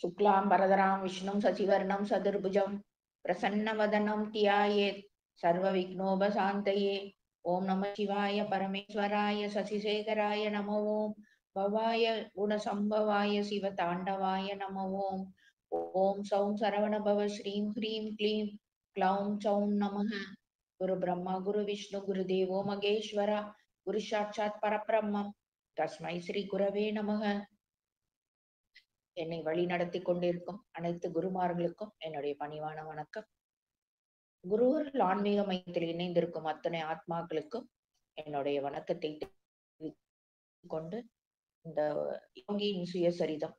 शुक्लां वरदरां विष्णुं शशिवर्णं चतुर्भुजं प्रसन्नवदनं ध्यायेत् सर्वविघ्नोपशान्तये। ओं नमः शिवाय परमेश्वराय शशिशेखराय नमो ओं भवाय गुणसम्भवाय शिवताण्डवाय नमो ओं। ओं सौं सरवणभव श्रीं ह्रीं क्लीं क्लौं चौं नमः। गुरु ब्रह्मा गुरु विष्णु गुरुदेवो महेश्वर गुरु साक्षात् परब्रह्म तस्मै श्री गुरवे नमः। என்னை வழி நடத்தி கொண்டிருக்கும் அனைத்து குருமார்களுக்கும் என்னுடைய பணிவான வணக்கம். குருவர்கள் ஆன்மீக மையத்தில் இணைந்திருக்கும் அத்தனை ஆத்மாக்களுக்கும் என்னுடைய வணக்கத்தை தெரிவித்துக் கொண்டு இந்த யோகியின் சுயசரிதம்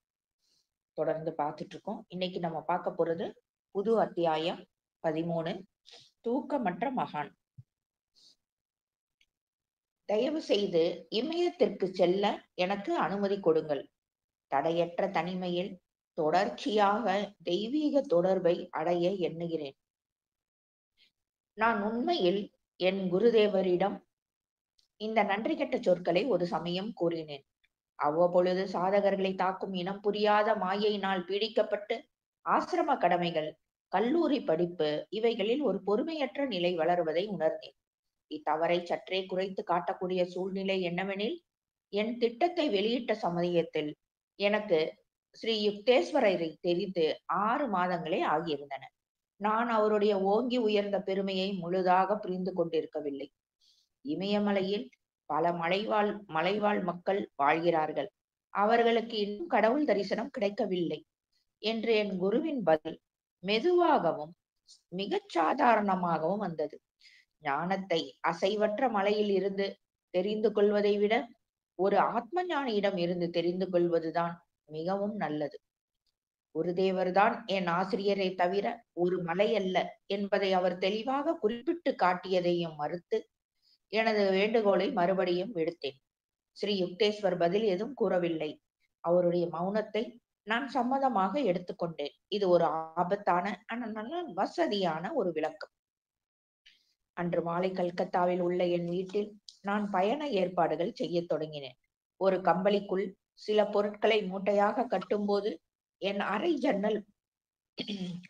தொடர்ந்து பார்த்துட்டு இருக்கோம். இன்னைக்கு நம்ம பார்க்க போறது புது அத்தியாயம் 13, தூக்கமற்ற மகான். தயவு செய்து இமயத்திற்கு செல்ல எனக்கு அனுமதி கொடுங்கள். தடையற்ற தனிமையில் தொடர்ச்சியாக தெய்வீக தொடர்பை அடைய எண்ணுகிறேன். நான் உண்மையில் என் குருதேவரிடம் இந்த நன்றி கெட்ட சொற்களை ஒரு சமயம் கூறினேன். அவ்வப்பொழுது சாதகர்களை தாக்கும் இனம் புரியாத மாயையினால் பீடிக்கப்பட்டு ஆசிரம கடமைகள், கல்லூரி படிப்பு இவைகளில் ஒரு பொறுமையற்ற நிலை வளருவதை உணர்ந்தேன். இத்தவறை சற்றே குறைத்து காட்டக்கூடிய சூழ்நிலை என்னவெனில், என் திட்டத்தை வெளியிட்ட சமயத்தில் எனக்கு ஸ்ரீ யுக்தேஸ்வரரை தெரிந்து 6 மாதங்களே ஆகியிருந்தன. நான் அவருடைய ஓங்கி உயர்ந்த பெருமையை முழுதாக புரிந்து கொண்டிருக்கவில்லை. இமயமலையில் பல மலைவாழ் மக்கள் வாழ்கிறார்கள். அவர்களுக்கு இன்னும் கடவுள் தரிசனம் கிடைக்கவில்லை என்று என் குருவின் பதில் மெதுவாகவும் மிகச் சாதாரணமாகவும் வந்தது. ஞானத்தை அசைவற்ற மலையில் இருந்து தெரிந்து கொள்வதை விட ஒரு ஆத்ம ஞானியிடம் இருந்து தெரிந்து கொள்வதுதான் மிகவும் நல்லது. குருதேவர்தான் என் ஆசிரியரை தவிர ஒரு மலை அல்ல என்பதை அவர் தெளிவாக குறிப்பிட்டு காட்டியதையும் மறுத்து எனது வேண்டுகோளை மறுபடியும் விடுத்தேன். ஸ்ரீ யுக்தேஸ்வர் பதில் எதுவும் கூறவில்லை. அவருடைய மௌனத்தை நான் சம்மதமாக எடுத்துக்கொண்டேன். இது ஒரு ஆபத்தான ஆனால் நல்ல வசதியான ஒரு விளக்கம். அன்று மாலை கல்கத்தாவில் உள்ள என் வீட்டில் நான் பயண ஏற்பாடுகள் செய்ய தொடங்கினேன். ஒரு கம்பளிக்குள் சில பொருட்களை மூட்டையாக கட்டும்போது என் அறை ஜன்னல்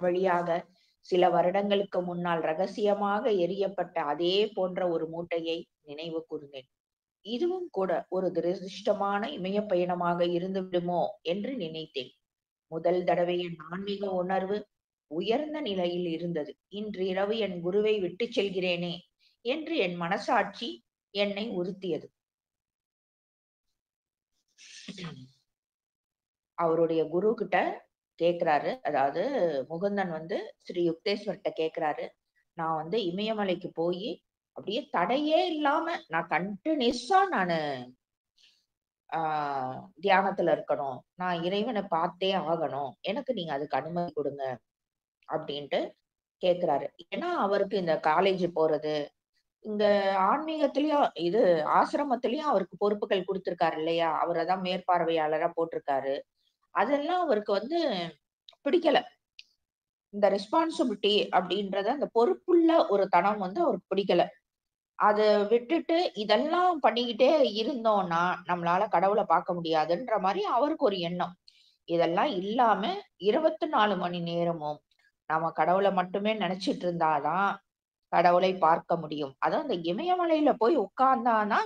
வழியாக சில வருடங்களுக்கு முன்னால் ரகசியமாக எரியப்பட்ட அதே போன்ற ஒரு மூட்டையை நினைவு கூர்ந்தேன். இதுவும் கூட ஒரு துரதிருஷ்டமான இமய பயணமாக இருந்து விடுமோ என்று நினைத்தேன். முதல் தடவை என் ஆன்மீக உணர்வு உயர்ந்த நிலையில் இருந்தது. இன்று இரவு என் குருவை விட்டு செல்கிறேனே என்று என் மனசாட்சி என்னை உறுத்தியது. அவருடைய குரு கிட்ட கேக்குறாரு, அதாவது முகுந்தன் ஸ்ரீ யுக்தேஸ்வர்கிட்ட கேக்குறாரு, நான் இமயமலைக்கு போய் அப்படியே தடையே இல்லாம நான் கண்டினியூஸா நானு தியானத்துல இருக்கணும், நான் இறைவனை பார்த்தே ஆகணும், எனக்கு நீங்க அதுக்கு அனுமதி கொடுங்க அப்படின்ட்டு கேக்குறாரு. ஏன்னா அவருக்கு இந்த காலேஜ் போறது, இங்க ஆன்மீகத்திலயும் ஆசிரமத்திலயும் அவருக்கு பொறுப்புகள் கொடுத்திருக்காரு இல்லையா, அவரைதான் மேற்பார்வையாளரா போட்டிருக்காரு. அதெல்லாம் அவருக்கு பிடிக்கல. இந்த ரெஸ்பான்சிபிலிட்டி அப்படின்றத, அந்த பொறுப்புள்ள ஒரு தனம் அவருக்கு பிடிக்கல. அத விட்டுட்டு இதெல்லாம் பண்ணிக்கிட்டே இருந்தோம்னா நம்மளால கடவுளை பார்க்க முடியாதுன்ற மாதிரி அவருக்கு ஒரு எண்ணம். இதெல்லாம் இல்லாம 24 மணி நேரமும் நாம கடவுளை மட்டுமே நினைச்சிட்டு இருந்தாதான் கடவுளை பார்க்க முடியும். அதான் அந்த இமயமலையில போய் உட்கார்ந்தானா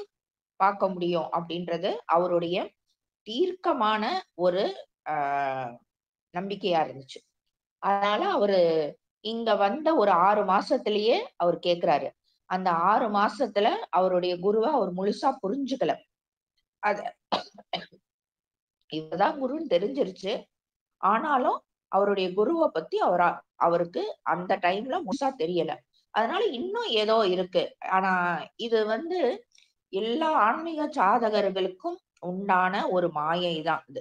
பார்க்க முடியும் அப்படின்றது அவருடைய தீர்க்கமான ஒரு நம்பிக்கையா இருந்துச்சு. அதனால அவரு இங்க வந்த ஒரு 6 மாசத்திலேயே அவர் கேக்குறாரு. அந்த 6 மாசத்துல அவருடைய குருவை அவர் முழுசா புரிஞ்சுக்கல. அத இவர்தான் குருன்னு தெரிஞ்சிருச்சு. ஆனாலும் அவருடைய குருவை பத்தி அவருக்கு அந்த டைம்ல முழுசா தெரியல. அதனால இன்னும் ஏதோ இருக்கு. ஆனா இது எல்லா ஆன்மீக சாதகர்களுக்கும் உண்டான ஒரு மாயை தான் இது.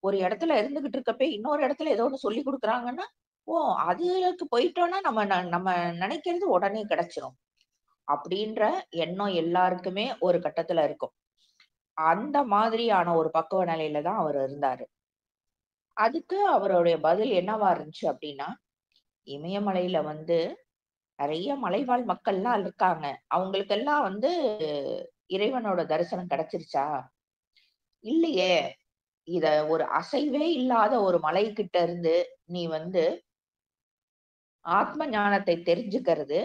ஒரு இடத்துல இருந்துகிட்டு இருக்கப்ப இன்னொரு இடத்துல ஏதோ ஒண்ணு சொல்லி கொடுக்குறாங்கன்னா, ஓ அதுக்கு போயிட்டோம்னா நம்ம நினைக்கிறது உடனே கிடைச்சிரும் அப்படின்ற எண்ணம் எல்லாருக்குமே ஒரு கட்டத்துல இருக்கும். அந்த மாதிரியான ஒரு பக்குவ நிலையில தான் அவர் இருந்தாரு. அதுக்கு அவருடைய பதில் என்னவா இருந்துச்சு அப்படின்னா, இமயமலையில நிறைய மலைவாழ் மக்கள்லாம் இருக்காங்க. அவங்களுக்கெல்லாம் இறைவனோட தரிசனம் கிடைச்சிருச்சா? இல்லையே. இத ஒரு அசைவே இல்லாத ஒரு மலை கிட்ட இருந்து நீ வந்து ஆத்ம ஞானத்தை தெரிஞ்சுக்கிறது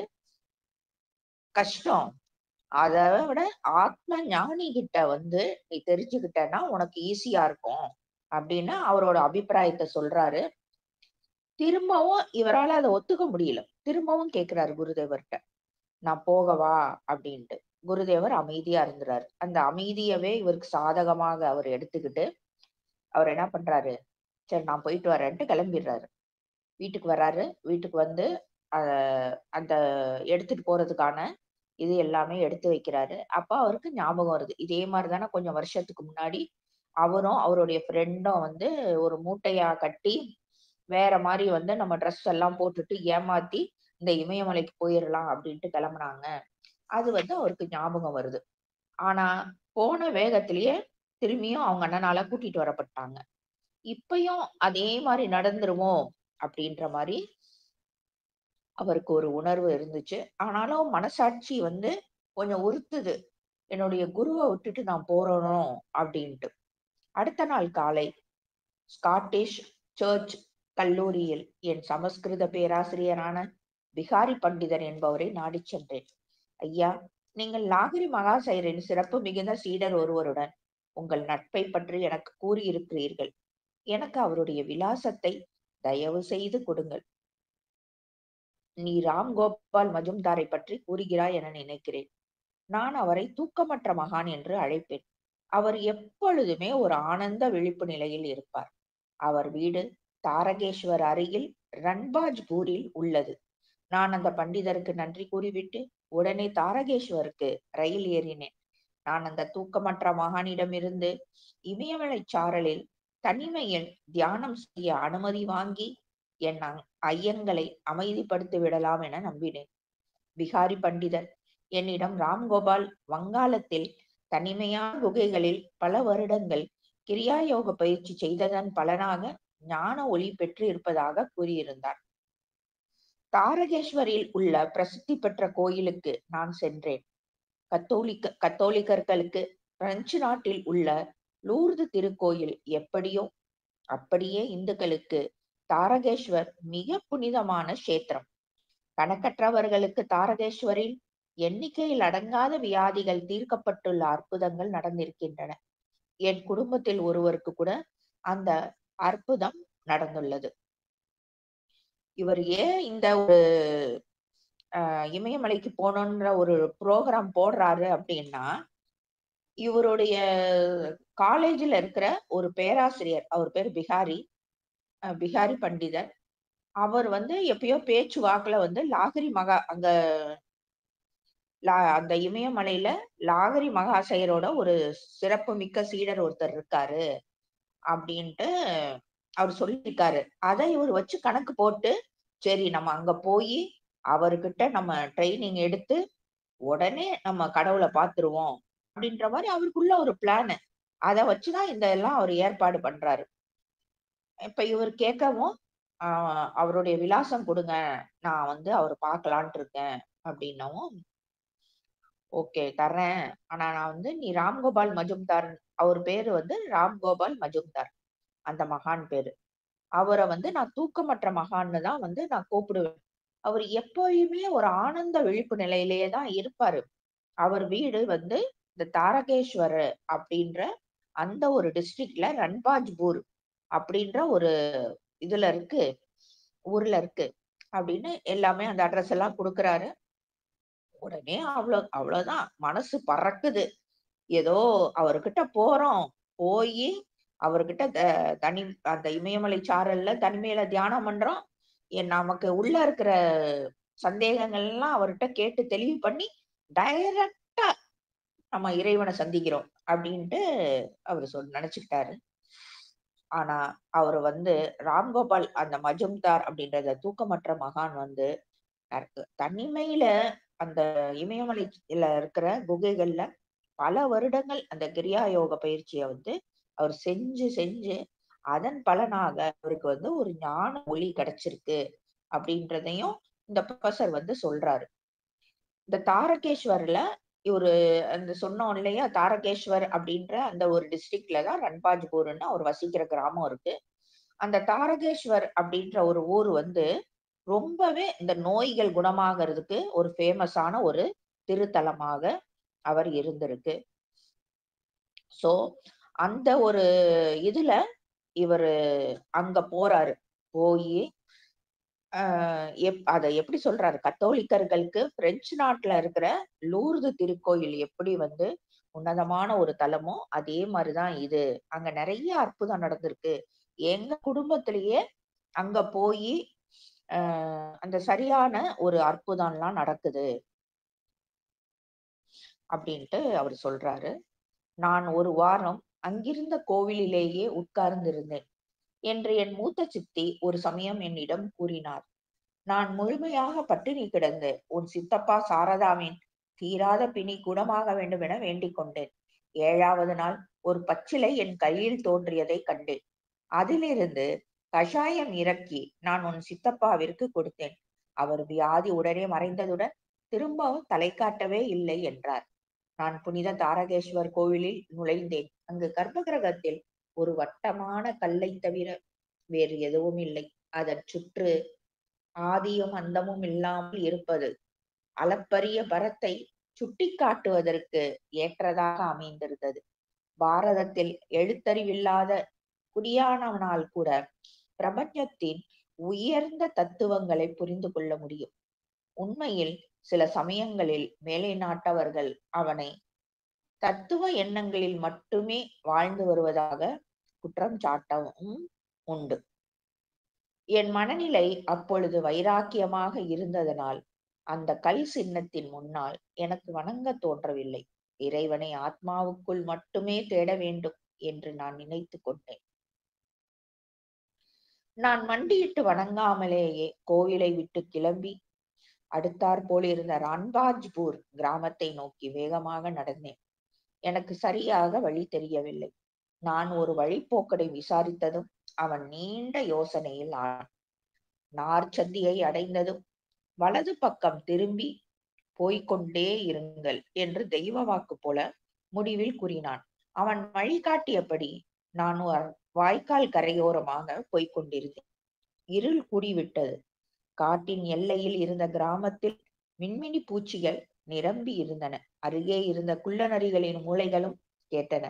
கஷ்டம். அத விட ஆத்ம ஞானி கிட்ட வந்து நீ தெரிஞ்சுக்கிட்டன்னா உனக்கு ஈஸியா இருக்கும். அப்படின்னு அவரோட அபிப்பிராயத்த சொல்றாரு. திரும்பவும் இவரால அத ஒத்துக்க முடியல. திரும்பவும் கேட்கிறாரு குருதேவர்ட்ட. நான் போகவா? அப்படின்ட்டு. குருதேவர் அமைதியா இருந்துறாரு. அந்த அமைதியவே இவருக்கு சாதகமாக அவர் எடுத்துக்கிட்டு, அவர் என்ன பண்றாரு, சரி நான் போயிட்டு வரேன்ட்டு கிளம்பிடுறாரு. வீட்டுக்கு வராரு. வீட்டுக்கு வந்து அ அந்த எடுத்துட்டு போறதுக்கான இது எல்லாமே எடுத்து வைக்கிறாரு. அப்ப அவருக்கு ஞாபகம் வருது. இதே மாரி தான கொஞ்சம் வருஷத்துக்கு முன்னாடி அவரும், அவருடைய ஃப்ரெண்டும் வந்து ஒரு மூட்டையா கட்டி, வேற மாரி வந்து நம்ம ட்ரெஸ் எல்லாம் போட்டுட்டு ஏமாத்தி, இந்த இமயமலைக்கு போயிரலாம் அப்டின்ட்டு கெளம்புனாங்க. அது வந்து அவருக்கு ஞாபகம் வருது. ஆனா, போன வேகத்திலேயே திரும்பியும் அவங்க அண்ணனால கூட்டிட்டு வரப்பட்டாங்க. இப்பயும் அதே மாரி நடந்துருமோ? அப்டின்ற மாரி அவருக்கு ஒரு உணர்வு இருந்துச்சு. ஆனாலும் மனசாட்சி வந்து கொஞ்சம் உறுத்துது. என்னுடைய குருவ விட்டுட்டு நான் போறேனோ! அப்டின்ட்டு. அடுத்த நாள் காலை ஸ்காட்டிஷ் சர்ச் கல்லூரியில் என் சமஸ்கிருத பேராசிரியரான பிகாரி பண்டிதர் என்பவரை நாடிச் சென்றேன். ஐயா, நீங்கள் லாகிரி மகாசயரின் சிறப்பு மிகுந்த சீடர் ஒருவருடன் உங்கள் நட்பை பற்றி எனக்கு கூறியிருக்கிறீர்கள். எனக்கு அவருடைய விலாசத்தை தயவு செய்து கொடுங்கள். நீ ராம் கோபால் மஜும்தாரை பற்றி கூறுகிறாய் என நினைக்கிறேன். நான் அவரை தூக்கமற்ற மகான் என்று அழைப்பேன். அவர் எப்பொழுதுமே ஒரு ஆனந்த விழிப்பு நிலையில் இருப்பார். அவர் வீடு தாரகேஸ்வர் அருகில் ரன்பாஜ்பூரில் உள்ளது. நான் அந்த பண்டிதருக்கு நன்றி கூறிவிட்டு உடனே தாரகேஸ்வருக்கு ரயில் ஏறினேன். நான் அந்த தூக்கமற்ற மகானிடமிருந்து இமயமலை சாரலில் தனிமையில் தியானம் செய்ய அனுமதி வாங்கி என் ஐயங்களை அமைதிப்படுத்தி விடலாம் என நம்பினேன். பிகாரி பண்டிதர் என்னிடம் ராம்கோபால் வங்காளத்தில் தனிமையான குகைகளில் பல வருடங்கள் கிரியா யோக பயிற்சி செய்ததன் பலனாக ஞான ஒளி பெற்று இருப்பதாக கூறியிருந்தார். தாரகேஸ்வரில் உள்ள பிரசித்தி பெற்ற கோயிலுக்கு நான் சென்றேன். கத்தோலிக்கர்களுக்கு பிரெஞ்சு நாட்டில் உள்ள லூர்து திருக்கோயில் எப்படியோ அப்படியே இந்துக்களுக்கு தாரகேஸ்வர் மிக புனிதமான கஷேத்திரம். கணக்கற்றவர்களுக்கு தாரகேஸ்வரில் எண்ணிக்கையில் அடங்காத வியாதிகள் தீர்க்கப்பட்டுள்ள அற்புதங்கள் நடந்திருக்கின்றன. என் குடும்பத்தில் ஒருவருக்கு கூட அந்த அற்புதம் நடந்துள்ளது. இவர் ஏன் இந்த ஒரு இமயமலைக்கு போகணுன்ற ஒரு ப்ரோக்ராம் போடுறாரு அப்படின்னா, இவருடைய காலேஜ்ல இருக்கிற ஒரு பேராசிரியர், அவர் பேர் பிகாரி, பிகாரி பண்டிதர். அவர் வந்து எப்பயோ பேச்சு வாக்குல வந்து லாகிரி மகா அங்க அந்த இமயமலையில லாகிரி மகாசயரோட ஒரு சிறப்பு மிக்க சீடர் ஒருத்தர் இருக்காரு அப்படின்ட்டு அவர் சொல்லியிருக்காரு. அத இவரு வச்சு கணக்கு போட்டு, சரி நம்ம அங்க போயி அவர்கிட்ட நம்ம ட்ரெய்னிங் எடுத்து உடனே நம்ம கடவுள பார்த்துருவோம். அப்படின்ற மாரி அவருக்குள்ள ஒரு பிளானு. அத வச்சுதான் இந்த எல்லாம் அவரு ஏற்பாடு பண்றாரு. இப்ப இவரு கேட்கவும், ஆ அவருடைய விலாசம் குடுங்க. நான் வந்து அவர பார்க்கலான்ட்டு இருக்கேன் அப்படின்னவும், ஓகே தர்றேன். ஆனா நான் வந்து நீ ராம்கோபால் மஜும்தார் அவர் பேரு வந்து ராம்கோபால் மஜும்தார். அந்த மகான் பேரு. அவர வந்து நான் தூக்கமற்ற மகான்னு தான் வந்து நான் கூப்பிடுவேன். அவரு எப்பயுமே ஒரு ஆனந்த விழிப்பு நிலையிலேயே தான் இருப்பாரு. அவர் வீடு வந்து இந்த தாரகேஸ்வர அப்படின்ற அந்த ஒரு டிஸ்ட்ரிக்ட்ல ரன்பாஜ்பூர் அப்படின்ற ஒரு இதுல இருக்கு. ஊர்ல இருக்கு. அப்படின்னு எல்லாமே அந்த அட்ரஸ் எல்லாம் குடுக்குறாரு. உடனே அவ்வளவுதான். மனசு பறக்குது. ஏதோ அவர்கிட்ட போறோம். போயி அவர்கிட்ட தனி அந்த இமயமலை சாரல்ல தனிமையில தியானம் பண்றோம். நமக்கு உள்ள இருக்கிற சந்தேகங்கள் எல்லாம் அவர்ட்ட கேட்டு தெளிவு பண்ணி, டைரக்ட்டா நம்ம இறைவன சந்திக்கிறோம். அப்டின்ட்டு அவரு நெனச்சுக்கிட்டாரு. ஆனா, அவரு வந்து ராம்கோபால் அந்த மஜும்தார் அப்படின்ற தூக்கமற்ற மகான் வந்து தனிமையில அந்த இமயமலைல இருக்கிற குகைகள்ல பல வருடங்கள் அந்த கிரியா யோக பயிற்சிய வந்து அவர் செஞ்சு, செஞ்சு அதன் பலனாக அவருக்கு வந்து ஒரு ஞான ஒளி கிடைச்சிருக்கு அப்படின்றதையும் இந்த புரொஃபசர் வந்து சொல்றாரு. இந்த தாரகேஸ்வர்ல ஒரு அந்த சொன்னோம் இல்லையா? தாரகேஸ்வர் அப்படின்ற அந்த ஒரு டிஸ்ட்ரிக்ட்ல தான் ரன்பாஜ்பூர்ன்னு அவர் வசிக்கிற கிராமம் இருக்கு. அந்த தாரகேஸ்வர் அப்படின்ற ஒரு ஊர் வந்து ரொம்பவே இந்த நோய்கள் குணமாகறதுக்கு ஒரு ஃபேமஸான ஒரு திருத்தலமாக அவர் இருந்திருக்கு. ஸோ, அந்த ஒரு இதுல இவரு அங்க போறாரு. போயி அத எப்படி சொல்றாரு? கத்தோலிக்கர்களுக்கு பிரெஞ்சு நாட்டுல இருக்கிற லூர்து திருக்கோயில் எப்படி வந்து உன்னதமான ஒரு தலமோ, அதே மாரி தான் இது. அங்க நெறைய அற்புதம் நடந்திருக்கு. எங்க குடும்பத்திலேயே அங்க போயி, அ அந்த சரியான ஒரு அற்புதம்லாம் நடக்குது. அப்படின்ட்டு அவரு சொல்றாரு. நான் ஒரு வாரம் அங்கிருந்த கோவிலிலேயே உட்கார்ந்திருந்தேன் என்று என் மூத்த சித்தி ஒரு சமயம் என்னிடம் கூறினார். நான் முழுமையாக பட்டினி கிடந்து உன் சித்தப்பா சாரதாவின் தீராத பிணி குணமாக வேண்டும் என வேண்டிக் கொண்டேன். 7வது நாள் ஒரு பச்சிலை என் கையில் தோன்றியதை கண்டேன். அதிலிருந்து கஷாயம் இறக்கி நான் உன் சித்தப்பாவிற்கு கொடுத்தேன். அவர் வியாதி உடனே மறைந்ததுடன் திரும்பவும் தலை காட்டவே இல்லை என்றார். நான் புனித தாரகேஸ்வர் கோவிலில் நுழைந்தேன். அங்கு கர்ப்பகிரகத்தில் ஒரு வட்டமான கல்லைத் தவிர வேறு எதுவும் இல்லை. அதன் சுற்று ஆதியும் அந்தமும் இல்லாமல் இருப்பது அளப்பரிய பரத்தை சுட்டிக்காட்டுவதற்கு ஏற்றதாக அமைந்திருந்தது. பாரதத்தில் எழுத்தறிவில்லாத குடியானவனால் கூட பிரபஞ்சத்தின் உயர்ந்த தத்துவங்களை புரிந்து கொள்ள முடியும். உண்மையில் சில சமயங்களில் மேலை நாட்டவர்கள் அவனை தத்துவ எண்ணங்களில் மட்டுமே வாழ்ந்து வருவதாக குற்றம் சாட்டவும் உண்டு. என் மனநிலை அப்பொழுது வைராக்கியமாக இருந்ததனால் அந்த கல் சின்னத்தின் முன்னால் எனக்கு வணங்க தோன்றவில்லை. இறைவனை ஆத்மாவுக்குள் மட்டுமே தேட வேண்டும் என்று நான் நினைத்துக் கொண்டேன். நான் மண்டியிட்டு வணங்காமலேயே கோவிலை விட்டு கிளம்பி அடுத்தாற்போல் இருந்த ரான்பாஜ்பூர் கிராமத்தை நோக்கி வேகமாக நடந்தேன். எனக்கு சரியாக வழி தெரியவில்லை. நான் ஒரு வழிப்போக்கனை விசாரித்ததும் அவன் நீண்ட யோசனையில் ஆனான். நார்ச்சந்தியை அடைந்ததும் வலது பக்கம் திரும்பி போய்க்கொண்டே இருங்கள் என்று தெய்வ வாக்கு போல முடிவில் கூறினான். அவன் வழிகாட்டியபடி நான் ஒரு வாய்க்கால் கரையோரமாக போய்க் கொண்டிருந்தேன். இருள் கூடிவிட்டது. காட்டின் எல்லையில் இருந்த கிராமத்தில் மின்மினி பூச்சிகள் நிரம்பி இருந்தன. அருகே இருந்த குள்ளநரிகளின் மூளைகளும் கேட்டன.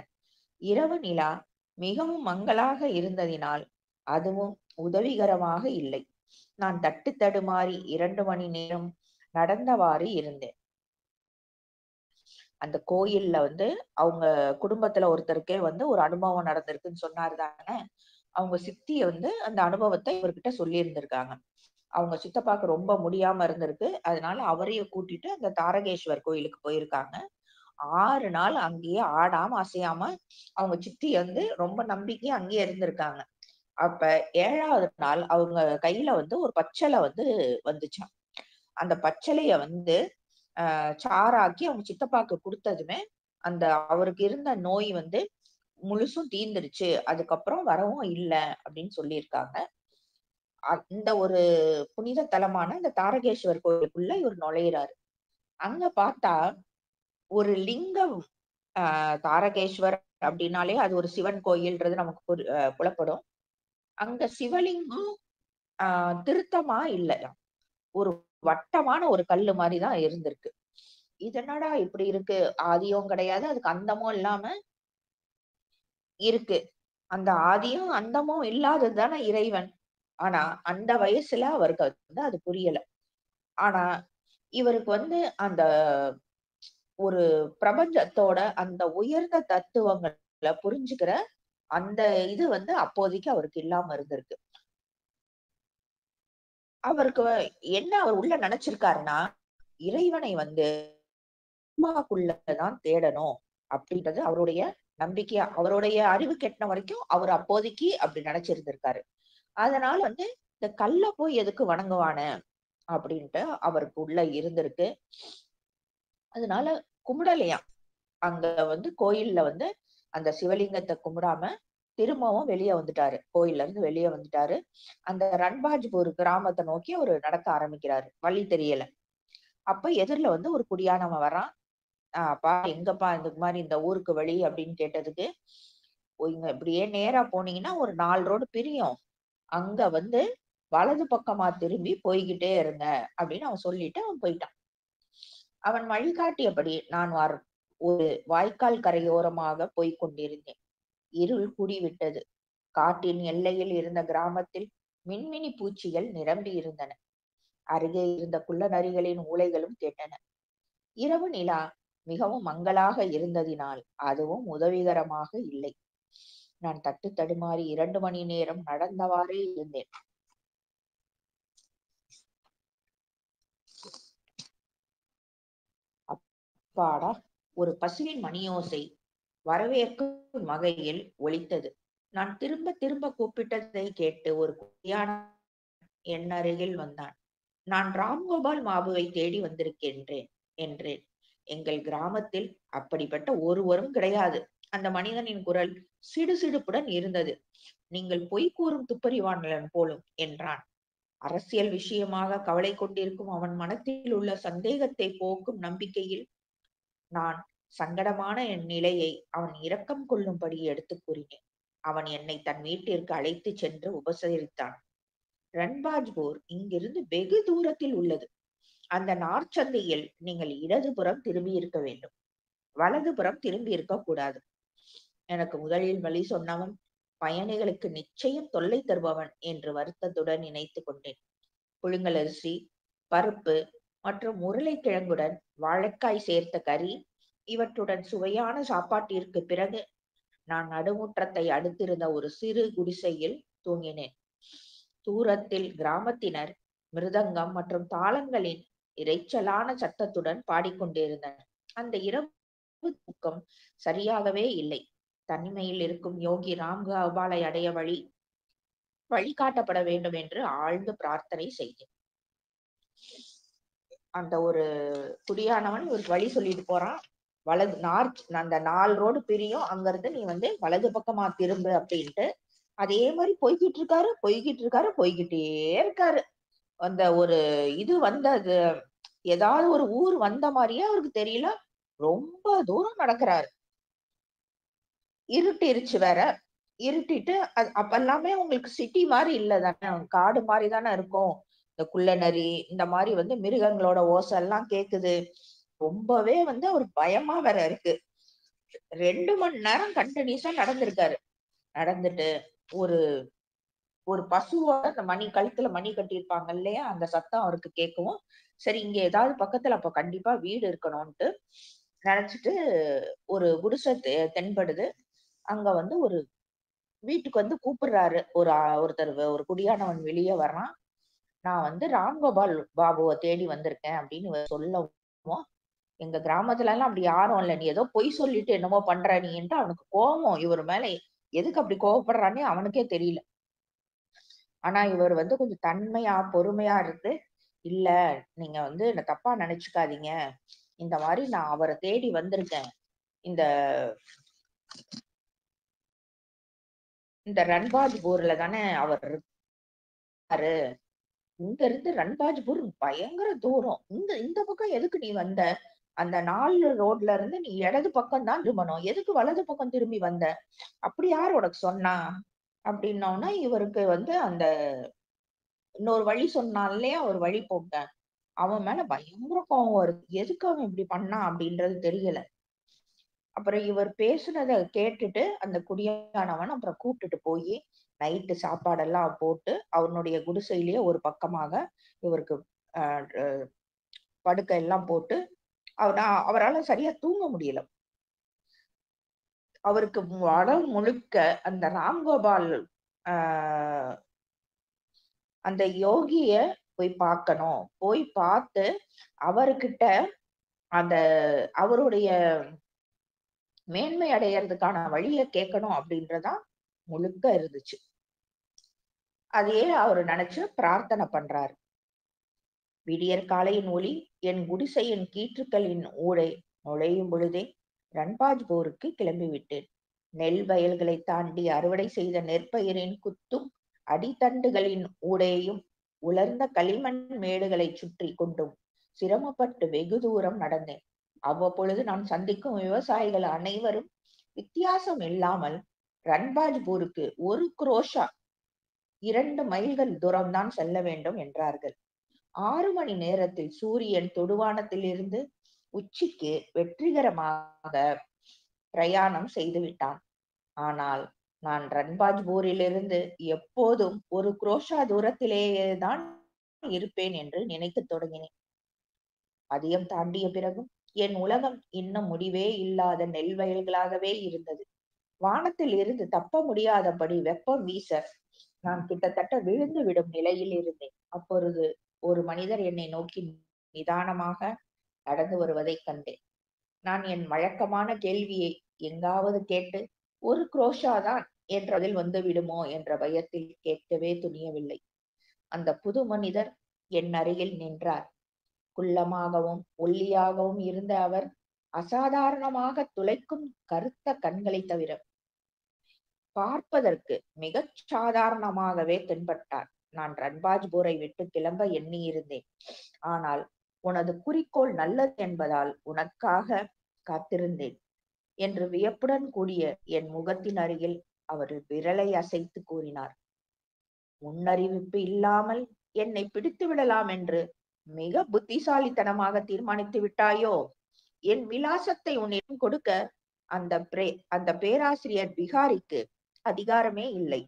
இரவு நிலா மிகவும் மங்கலாக இருந்ததினால் அதுவும் உதவிகரமாக இல்லை. நான் தட்டு தடுமாறி 2 மணி நேரம் நடந்தவாறு இருந்தேன். அந்த கோயில்ல வந்து அவங்க குடும்பத்துல ஒருத்தருக்கே வந்து ஒரு அனுபவம் நடந்திருக்குன்னு சொன்னாரு தானே. அவங்க சித்தி வந்து அந்த அனுபவத்த இவர்கிட்ட சொல்லியிருந்திருக்காங்க. அவங்க சித்தப்பாக்கு ரொம்ப முடியாம இருந்திருக்கு. அதனால அவரையும் கூட்டிட்டு அந்த தாரகேஸ்வர் கோயிலுக்கு போயிருக்காங்க. 6 நாள் அங்கேயே ஆடாம, அசையாம அவங்க சித்தி வந்து ரொம்ப நம்பிக்கையா அங்கேயே இருந்திருக்காங்க. அப்ப 7வது நாள் அவங்க கையில வந்து ஒரு பச்சிலை வந்து வந்துச்சாம். அந்த பச்சிலைய வந்து சாறாக்கி அவங்க சித்தப்பாக்கு குடுத்ததுமே, அந்த அவருக்கு இருந்த நோய் வந்து முழுசும் தீர்ந்துருச்சு. அதுக்கப்புறம் வரவும் இல்ல அப்படின்னு சொல்லியிருக்காங்க. அந்த ஒரு புனித தலமான இந்த தாரகேஸ்வர் கோயிலுக்குள்ள இவர் நுழையிறாரு. அங்க பார்த்தா ஒரு லிங்கம் தாரகேஸ்வர் அப்படின்னாலே அது ஒரு சிவன் கோயில்ன்றது நமக்கு புலப்படும். அங்க சிவலிங்கம் அ திருத்தமா இல்லயாம். ஒரு வட்டமான ஒரு கல்லு மாரி தான் இருந்திருக்கு. இது என்னடா இப்படி இருக்கு? ஆதியும் கிடையாது. அதுக்கு அந்தமும் இல்லாம இருக்கு. அந்த ஆதியும், அந்தமும் இல்லாதது தானே இறைவன். ஆனா, அந்த வயசுல அவருக்கு வந்து அது புரியல. ஆனா, இவருக்கு வந்து அந்த ஒரு பிரபஞ்சத்தோட அந்த உயர்ந்த தத்துவங்கள புரிஞ்சுக்கிற அந்த இது வந்து அப்போதைக்கு அவருக்கு இல்லாம இருந்திருக்கு. அவருக்கு என்ன அவர் உள்ள நெனச்சிருக்காருன்னா, இறைவனை வந்து ஆன்மாக்குள்ள தான் தேடணும் அப்படின்றது அவருடைய நம்பிக்கையா அவருடைய அறிவு கெட்டின வரைக்கும் அவர் அப்போதைக்கு அப்படி நெனச்சிருந்திருக்காரு. அதனால வந்து இந்த கல்ல போய் எதுக்கு வணங்குவானே அப்படின்ட்டு அவருக்கு உள்ள இருந்திருக்கு. அதனால கும்பிடலையாம். அங்க வந்து கோயில்ல வந்து அந்த சிவலிங்கத்த கும்பிடாம திரும்பவும் வெளிய வந்துட்டாரு. கோயில்ல இருந்து வெளிய வந்துட்டாரு. அந்த ரன்பாஜ்பூர் கிராமத்த நோக்கி அவரு நடக்க ஆரம்பிக்கிறாரு. வழி தெரியல. அப்ப எதிர்ல வந்து ஒரு குடியானவன் வரான். அப்பா எங்கப்பா இந்த மாதிரி இந்த ஊருக்கு வழி அப்படின்னு கேட்டதுக்கு, இங்க இப்படியே நேரா போனீங்கன்னா ஒரு 4 ரோடு பிரியும். அங்க வந்து வலது பக்கமா திரும்பி போய்க்கிட்டே இருங்க அப்படின்னு அவன் சொல்லிட்டு அவன் போயிட்டான். அவன் வழிகாட்டியபடி நான் ஒரு வாய்க்கால் கரையோரமாக போய்க் கொண்டிருந்தேன். இருள் கூடிவிட்டது. காட்டின் எல்லையில் இருந்த கிராமத்தில் மின்மினி பூச்சிகள் நிரம்பி இருந்தன. அருகே இருந்த குள்ள நரிகளின் ஊளைகளும் கேட்டன. இரவு நிலா மிகவும் மங்கலாக இருந்ததினால் அதுவும் உதவிகரமாக இல்லை. நான் தட்டு தடுமாறி 2 மணி நேரம் நடந்தவாறே இருந்தேன். அப்பாடா! ஒரு பசுவின் மணியோசை வரவேற்கும் வகையில் ஒலித்தது. நான் திரும்ப திரும்ப கூப்பிட்டதை கேட்டு ஒரு குட்டியான என் அருகில் வந்தான். நான் ராம்கோபால் மாபுவை தேடி வந்திருக்கின்றேன் என்றேன். எங்கள் கிராமத்தில் அப்படிப்பட்ட ஒருவரும் கிடையாது. அந்த மனிதனின் குரல் சிடுசிடுப்புடன் இருந்தது. நீங்கள் பொய் கூறும் துப்பறிவாளன் போலும் என்றான். அரசியல் விஷயமாக கவலை கொண்டிருக்கும் அவன் மனத்தில் உள்ள சந்தேகத்தை போக்கும் நம்பிக்கையில் நான் சங்கடமான என் நிலையை அவன் இரக்கம் கொள்ளும்படி எடுத்துக் கூறினேன். அவன் என்னை தன் வீட்டிற்கு அழைத்துச் சென்று உபசரித்தான். ரன்பாஜ்பூர் இங்கிருந்து வெகு தூரத்தில் உள்ளது. அந்த நார்ச்சந்தையில் நீங்கள் இடதுபுறம் திரும்பி இருக்க வேண்டும். வலதுபுறம் திரும்பி இருக்கக்கூடாது. எனக்கு முதலில் வழி சொன்னவன் பயணிகளுக்கு நிச்சயம் தொல்லை தருபவன் என்று வருத்தத்துடன் நினைத்துக் கொண்டேன். புழுங்கலரிசி, பருப்பு மற்றும் உருளைக்கிழங்குடன் வாழைக்காய் சேர்த்த கறி இவற்றுடன் சுவையான சாப்பாட்டிற்கு பிறகு நான் நடுமுற்றத்தை அடுத்திருந்த ஒரு சிறு குடிசையில் தூங்கினேன். தூரத்தில் கிராமத்தினர் மிருதங்கம் மற்றும் தாளங்களின் இரைச்சலான சத்தத்துடன் பாடிக்கொண்டிருந்தனர். அந்த இரவு தூக்கம் சரியாகவே இல்லை. தனிமையில் இருக்கும் யோகி ராம்கோபாலை அடைய வழிகாட்டப்பட வேண்டும் என்று ஆழ்ந்து பிரார்த்தனை செய்தேன். அந்த ஒரு குடியானவன் ஒரு வழி சொல்லிட்டு போறான். அந்த 4 ரோடு பிரியும். அங்க இருந்து நீ வந்து வலது பக்கமா திரும்பு அப்படின்ட்டு. அதே மாதிரி போய்கிட்டே இருக்காரு. அந்த ஒரு இது வந்தது, ஏதாவது ஒரு ஊர் வந்த மாதிரியே அவருக்கு தெரியல. ரொம்ப தூரம் நடக்கிறாரு. இருட்டிருச்சு வேற. இருட்டிட்டு அப்ப எல்லாமே உங்களுக்கு சிட்டி மாதிரி இல்ல தானே, காடு மாதிரி தானே இருக்கும். இந்த குள்ள நரி இந்த மாதிரி வந்து மிருகங்களோட ஓசை எல்லாம் கேக்குது. ரொம்பவே வந்து அவர் பயமா வேற இருக்கு. 2 மணி நேரம் கண்டினியூஸா நடந்திருக்காரு. நடந்துட்டு ஒரு ஒரு பசுவோட அந்த மணி கழுத்துல மணி கட்டியிருப்பாங்க இல்லையா, அந்த சத்தம் அவருக்கு கேட்கவும், சரி இங்க ஏதாவது பக்கத்துல அப்ப கண்டிப்பா வீடு இருக்கணும்ட்டு நினைச்சிட்டு ஒரு குடிசை தென்படுது. அங்க வந்து ஒரு வீட்டுக்கு வந்து கூப்பிடுறாரு. ஒருத்தர் ஒரு குடியானவன் வெளியே வர்றான். நான் வந்து ராம்கோபால் பாபுவை தேடி வந்திருக்கேன் அப்படின்னு இவர் சொல்லவும், எங்க கிராமத்துல எல்லாம் அப்படி யாரும் இல்ல. நீ ஏதோ பொய் சொல்லிட்டு என்னமோ பண்ற நீன்ட்டு அவனுக்கு கோவம் இவர் மேல. எதுக்கு அப்படி கோவப்படுறானே அவனுக்கே தெரியல. ஆனா இவர் வந்து கொஞ்சம் தன்மையா, பொறுமையா இருந்து, இல்ல நீங்க வந்து என்ன தப்பா நினைச்சுக்காதீங்க. இந்த மாதிரி நான் அவரை தேடி வந்திருக்கேன். இந்த இந்த ரன்பாஜ்பூர்ல தானே அவர் இருக்காரு. இங்க இருந்து ரன்பாஜ்பூர் பயங்கர தூரம். இந்த பக்கம் எதுக்கு நீ வந்த? அந்த 4 ரோட்ல இருந்து நீ இடது பக்கம் தான் திரும்பணும். எதுக்கு வலது பக்கம் திரும்பி வந்த? அப்படி யார் உனக்கு சொன்னா? அப்படின்னோன இவருக்கு வந்து அந்த இன்னொரு வழி சொன்னான் இல்லையா, ஒரு வழி போட்டேன். அவன் மேல பயங்கர கோவம் வருது. எதுக்கு அவன் இப்படி பண்ணான் அப்படின்றது தெரியல. அப்புறம் இவர் பேசுனத கேட்டுட்டு அந்த குடியானவன் அப்புறம் கூப்பிட்டுட்டு போய் நைட்டு சாப்பாடெல்லாம் போட்டு அவனுடைய குடிசையிலேயே ஒரு பக்கமாக இவருக்கு அஹ் அஹ் படுக்கை எல்லாம் போட்டு அவரால சரியா தூங்க முடியல. அவருக்கு உடல் முழுக்க அந்த ராம்கோபால் ஆஹ் அந்த யோகிய போய் பார்க்கணும். போய் பார்த்து அவர்கிட்ட அந்த அவருடைய மேன்மை அடையறதுக்கான வழிய கேட்கணும் அப்படின்றதான் முழுக்க இருந்துச்சு. அதையே அவரு நினைச்சு பிரார்த்தனை பண்றாரு. விடியற் காலையின் ஒளி என் குடிசையின் கீற்றுக்களின் ஊடே நுழையும் பொழுதே ரன்பாஜ்பூருக்கு கிளம்பிவிட்டேன். நெல் வயல்களை தாண்டி அறுவடை செய்த நெற்பயிரின் குத்தும் அடித்தண்டுகளின் ஊடேயும் உலர்ந்த களிமண் மேடுகளை சுற்றி கொண்டும் சிரமப்பட்டு வெகு தூரம் நடந்தேன். அவ்வப்பொழுது நான் சந்திக்கும் விவசாயிகள் அனைவரும் வித்தியாசம் இல்லாமல் ரன்பாஜ்பூருக்கு 1 குரோஷா 2 மைல்கள் தூரம்தான் செல்ல வேண்டும் என்றார்கள். 6 மணி நேரத்தில் சூரியன் தொடுவானத்தில் இருந்து உச்சிக்கு வெற்றிகரமாக பிரயாணம் செய்து விட்டான். ஆனால் நான் ரன்பாஜ்பூரிலிருந்து எப்போதும் 1 குரோஷா தூரத்திலேயேதான் இருப்பேன் என்று நினைக்கத் தொடங்கினேன். அதிகம் தாண்டிய பிறகும் என் உலகம் இன்னும் முடிவே இல்லாத நெல் வயல்களாகவே இருந்தது. வானத்தில் இருந்து தப்ப முடியாதபடி வெப்பம் வீச நான் கிட்டத்தட்ட விழுந்து விடும் நிலையில் இருந்தேன். அப்பொழுது ஒரு மனிதர் என்னை நோக்கி நிதானமாக நடந்து வருவதைக் கண்டேன். நான் என் வழக்கமான கேள்வியை எங்காவது கேட்டு 1 குரோஷா தான் என்ற பதில் வந்து விடுமோ என்ற பயத்தில் கேட்கவே துணியவில்லை. அந்த புது மனிதர் என் அருகில் நின்றார். குள்ளமாகவும் ஒல்லியாகவும் இருந்த அவர் அசாதாரணமாக துளைக்கும் கருத்த கண்களை தவிர பார்ப்பதற்கு மிகச் சாதாரணமாகவே தென்பட்டார். நான் ரன்பாஜ்பூரை விட்டு கிளம்ப எண்ணியிருந்தேன். ஆனால் உனது குறிக்கோள் நல்லது என்பதால் உனக்காக காத்திருந்தேன் என்று வியப்புடன் கூடிய என் முகத்தின் அருகில் அவர் விரலை அசைத்து கூறினார். முன்னறிவிப்பு இல்லாமல் என்னை பிடித்து விடலாம் என்று மிக புத்திசாலித்தனமாக தீர்மானித்து விட்டாயோ? என் விலாசத்தை உன்னிடம் கொடுக்க அந்த பேராசிரியர் பிகாரிக்கு அதிகாரமே இல்லை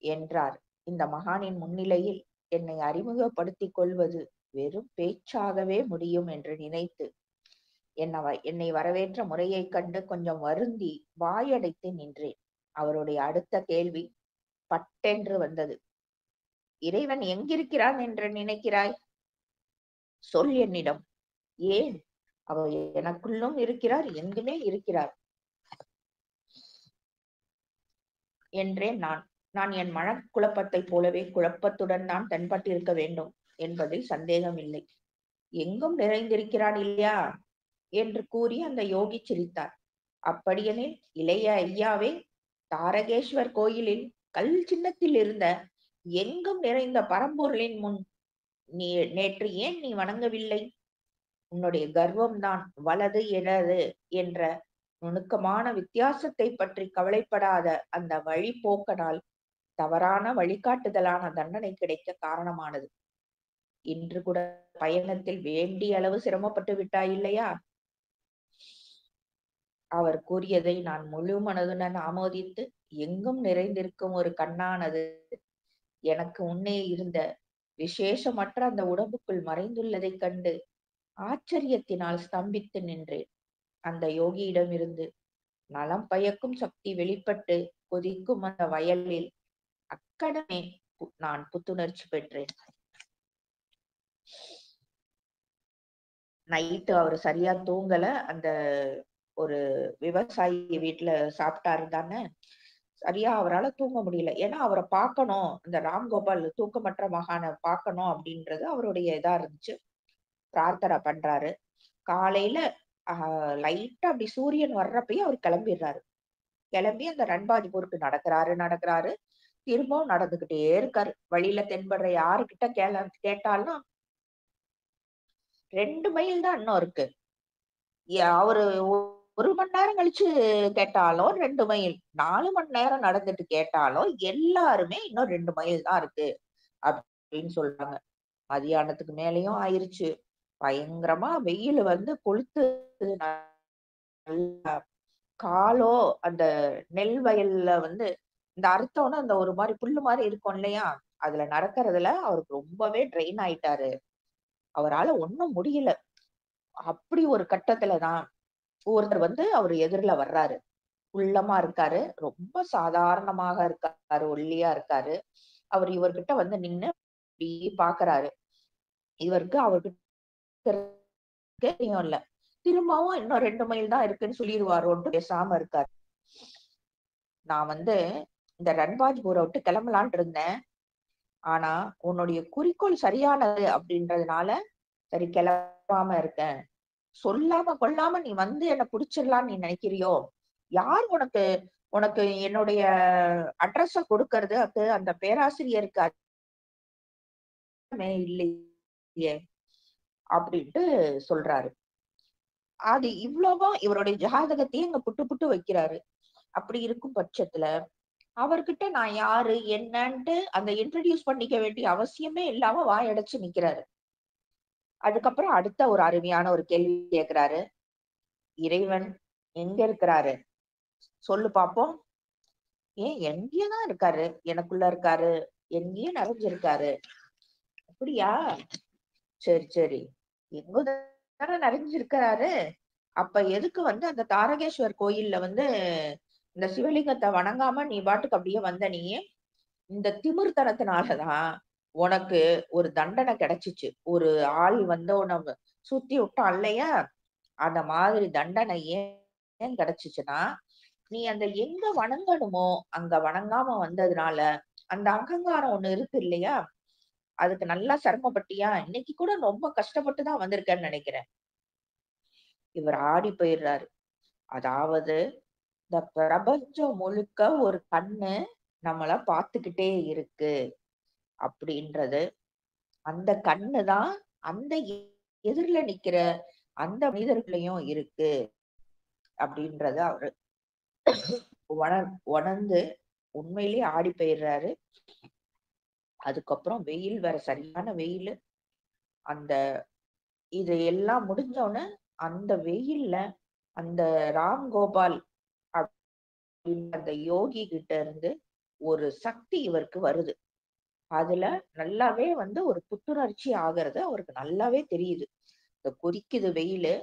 என்றார். இந்த மகானின் முன்னிலையில் என்னை அறிமுகப்படுத்திக் கொள்வது வெறும் பேச்சாகவே முடியும் என்று நினைத்து என்னை வரவேற்ற முறையைக் கண்டு கொஞ்சம் வருந்தி வாயடைத்து நின்றேன். அவருடைய அடுத்த கேள்வி பட்டென்று வந்தது. இறைவன் எங்கிருக்கிறான் என்று நினைக்கிறாய்? சொல் என்னிடம். ஏன்? அவர் எனக்குள்ளும் இருக்கிறார், எங்குமே இருக்கிறார் என்றேன் நான். நான் என் மனக்குழப்பத்தைப் போலவே குழப்பத்துடன் தான் தென்பட்டிருக்க வேண்டும் என்பதில் சந்தேகமில்லை. எங்கும் நிறைந்திருக்கிறான் இல்லையா என்று கூறி அந்த யோகி சிரித்தார். அப்படியெனில் இளைய ஐயாவே, தாரகேஸ்வர் கோயிலில் கல் சின்னத்தில் இருந்த எங்கும் நிறைந்த பரம்பொருளின் முன் நேற்று ஏன் நீ வணங்கவில்லை? உன்னுடைய கர்வம்தான் வலது இடது என்ற நுணுக்கமான வித்தியாசத்தை பற்றி கவலைப்படாத அந்த வழிபோக்கனால் தவறான வழிகாட்டுதலான தண்டனை கிடைக்க காரணமானது. இன்று கூட பயணத்தில் வேண்டிய அளவு சிரமப்பட்டு விட்டாய் இல்லையா? அவர் கூறியதை நான் முழு மனதுடன் ஆமோதித்து, எங்கும் நிறைந்திருக்கும் ஒரு கண்ணானது எனக்கு முன்னே இருந்த விசேஷமற்ற அந்த உடம்புக்குள் மறைந்துள்ளதைக் கண்டு ஆச்சரியத்தினால் ஸ்தம்பித்து நின்றேன். அந்த யோகியிடமிருந்து நலம் பயக்கும் சக்தி வெளிப்பட்டு கொதிக்கும் அந்த வயலில் அக்கணமே நான் புத்துணர்ச்சி பெற்றேன். நைட்டு அவரு சரியா தூங்கல. அந்த ஒரு விவசாயி வீட்டுல சாப்பிட்டாரு தானே, சரியா அவரால தூங்க முடியல. ஏன்னா அவரை பார்க்கணும், இந்த ராம்கோபால் தூக்கமற்ற மகானை பார்க்கணும் அப்படின்றது அவருடைய இதா இருந்துச்சு. பிரார்த்தனை பண்றாரு. காலையில லைட்டா அப்படி சூரியன் வர்றப்பயே அவர் கிளம்பிடுறாரு. கிளம்பி அந்த ரன்பாஜ்பூருக்கு நடக்கிறாரு. திரும்பவும் நடந்துகிட்டே இருக்காரு. வழியில தென்படுற யாருகிட்ட கேட்டாலும் 2 மைல் தான் இன்னும் இருக்கு. அவரு 1 மணி நேரம் கழிச்சு கேட்டாலும் 2 மைல், 4 மணி நேரம் நடந்துட்டு கேட்டாலும் எல்லாருமே இன்னும் 2 மைல் தான் இருக்கு அப்படின்னு சொல்றாங்க. மதியானத்துக்கு மேலயும் ஆயிருச்சு. பயங்கரமா வெயில் வந்து கொளுத்து. காலோ அந்த நெல் வயல்ல வந்து இந்த அறுத்தோன்னு அந்த ஒரு மாதிரி புல்லு மாதிரி இருக்கும் இல்லையா, அதுல நடக்கிறதுல அவருக்கு ரொம்பவே ட்ரெயின் ஆயிட்டாரு. அவரால ஒண்ணும் முடியல. அப்படி ஒரு கட்டத்துலதான் ஒருத்தர் வந்து அவர் எதிரில வர்றாரு. குள்ளமா இருக்காரு, ரொம்ப சாதாரணமாக இருக்காரு, ஒல்லியா இருக்காரு. அவர் இவர்கிட்ட வந்து நின்னு அப்படி பாக்குறாரு. இவருக்கு அவர்கிட்ட தெரியும் இல்ல, திரும்பவும் இன்னும் 2 மைல் தான் இருக்குன்னு சொல்லிடுவாரோன்ட்டு பேசாம இருக்காரு. நான் வந்து இந்த ரன்பாஜ்பூரை விட்டு கிளம்பலான்ட்டு இருந்தேன். ஆனா உன்னுடைய குறிக்கோள் சரியானது அப்படின்றதுனால சரி கிளம்பாம இருக்கேன். சொல்லாம கொள்ளாம நீ வந்து என்ன புடிச்சிடலான்னு நீ நினைக்கிறியோ? யார் உனக்கு உனக்கு என்னுடைய அட்ரஸ கொடுக்கறது? அது அந்த பேராசிரியருக்கு இல்லையே அப்படின்ட்டு சொல்றாரு. அது இவ்வளவோ இவருடைய ஜாதகத்தையே இங்க புட்டு புட்டு வைக்கிறாரு. அப்படி இருக்கும் பட்சத்துல அவர்கிட்ட நான் யாரு என்னன்ட்டு அந்த இன்ட்ரடியூஸ் பண்ணிக்க வேண்டிய அவசியமே இல்லாம வாயடைச்சு நிக்கிறாரு. அதுக்கப்புறம் அடுத்த ஒரு அருமையான ஒரு கேள்வி கேட்கிறாரு. இறைவன் எங்க இருக்கிறாரு? சொல்லு பாப்போம். ஏன் எங்கேயோ தான் இருக்காரு. எனக்குள்ள இருக்காரு. எங்கேயோ நிறைஞ்சிருக்காரு. அப்படியா? சரி, சரி. எங்கோ தானே நிறைஞ்சிருக்கிறாரு. அப்ப எதுக்கு வந்து அந்த தாரகேஸ்வர் கோயில்ல வந்து இந்த சிவலிங்கத்த வணங்காம நீ பாட்டுக்கு அப்படியே வந்த நீ? இந்த திமிர்த்தனத்தினால தான் உனக்கு ஒரு தண்டனை கிடைச்சுச்சு. ஒரு ஆள் வந்து உன்ன சுத்தி விட்டான் இல்லையா? அந்த மாதிரி தண்டனை ஏன் கிடைச்சுச்சுன்னா, நீ அந்த எங்க வணங்கணுமோ, அங்க வணங்காம வந்ததுனால, அந்த அகங்காரம் ஒண்ணு இருக்கு இல்லையா? அதுக்கு நல்லா சிரமப்பட்டியா? இன்னைக்கு கூட ரொம்ப கஷ்டப்பட்டு தான் வந்திருக்கேன்னு நெனைக்கிறேன். இவர் ஆடி போயிர்றாரு. அதாவது இந்த பிரபஞ்சம் முழுக்க ஒரு கண்ணு நம்மள பார்த்துக்கிட்டே இருக்கு அப்படின்றது, அந்த கண்ணு தான் அந்த எதிர்ல நிக்கிற அந்த மனிதர்களையும் இருக்கு அப்படின்றத அவரு உணர்ந்து உண்மையிலேயே ஆடி போயிர்றாரு. அதுக்கப்புறம் வெயில் வேற சரியான வெயிலு. அந்த இது எல்லாம் முடிஞ்சோனே, அந்த வெயில்ல அந்த ராம் கோபால் அப்படின்ற அந்த யோகி கிட்ட இருந்து ஒரு சக்தி இவருக்கு வருது. அதுல நல்லாவே வந்து ஒரு புத்துணர்ச்சி ஆகுறது அவருக்கு நல்லாவே தெரியுது. இந்த கொதிக்குது வெயிலு.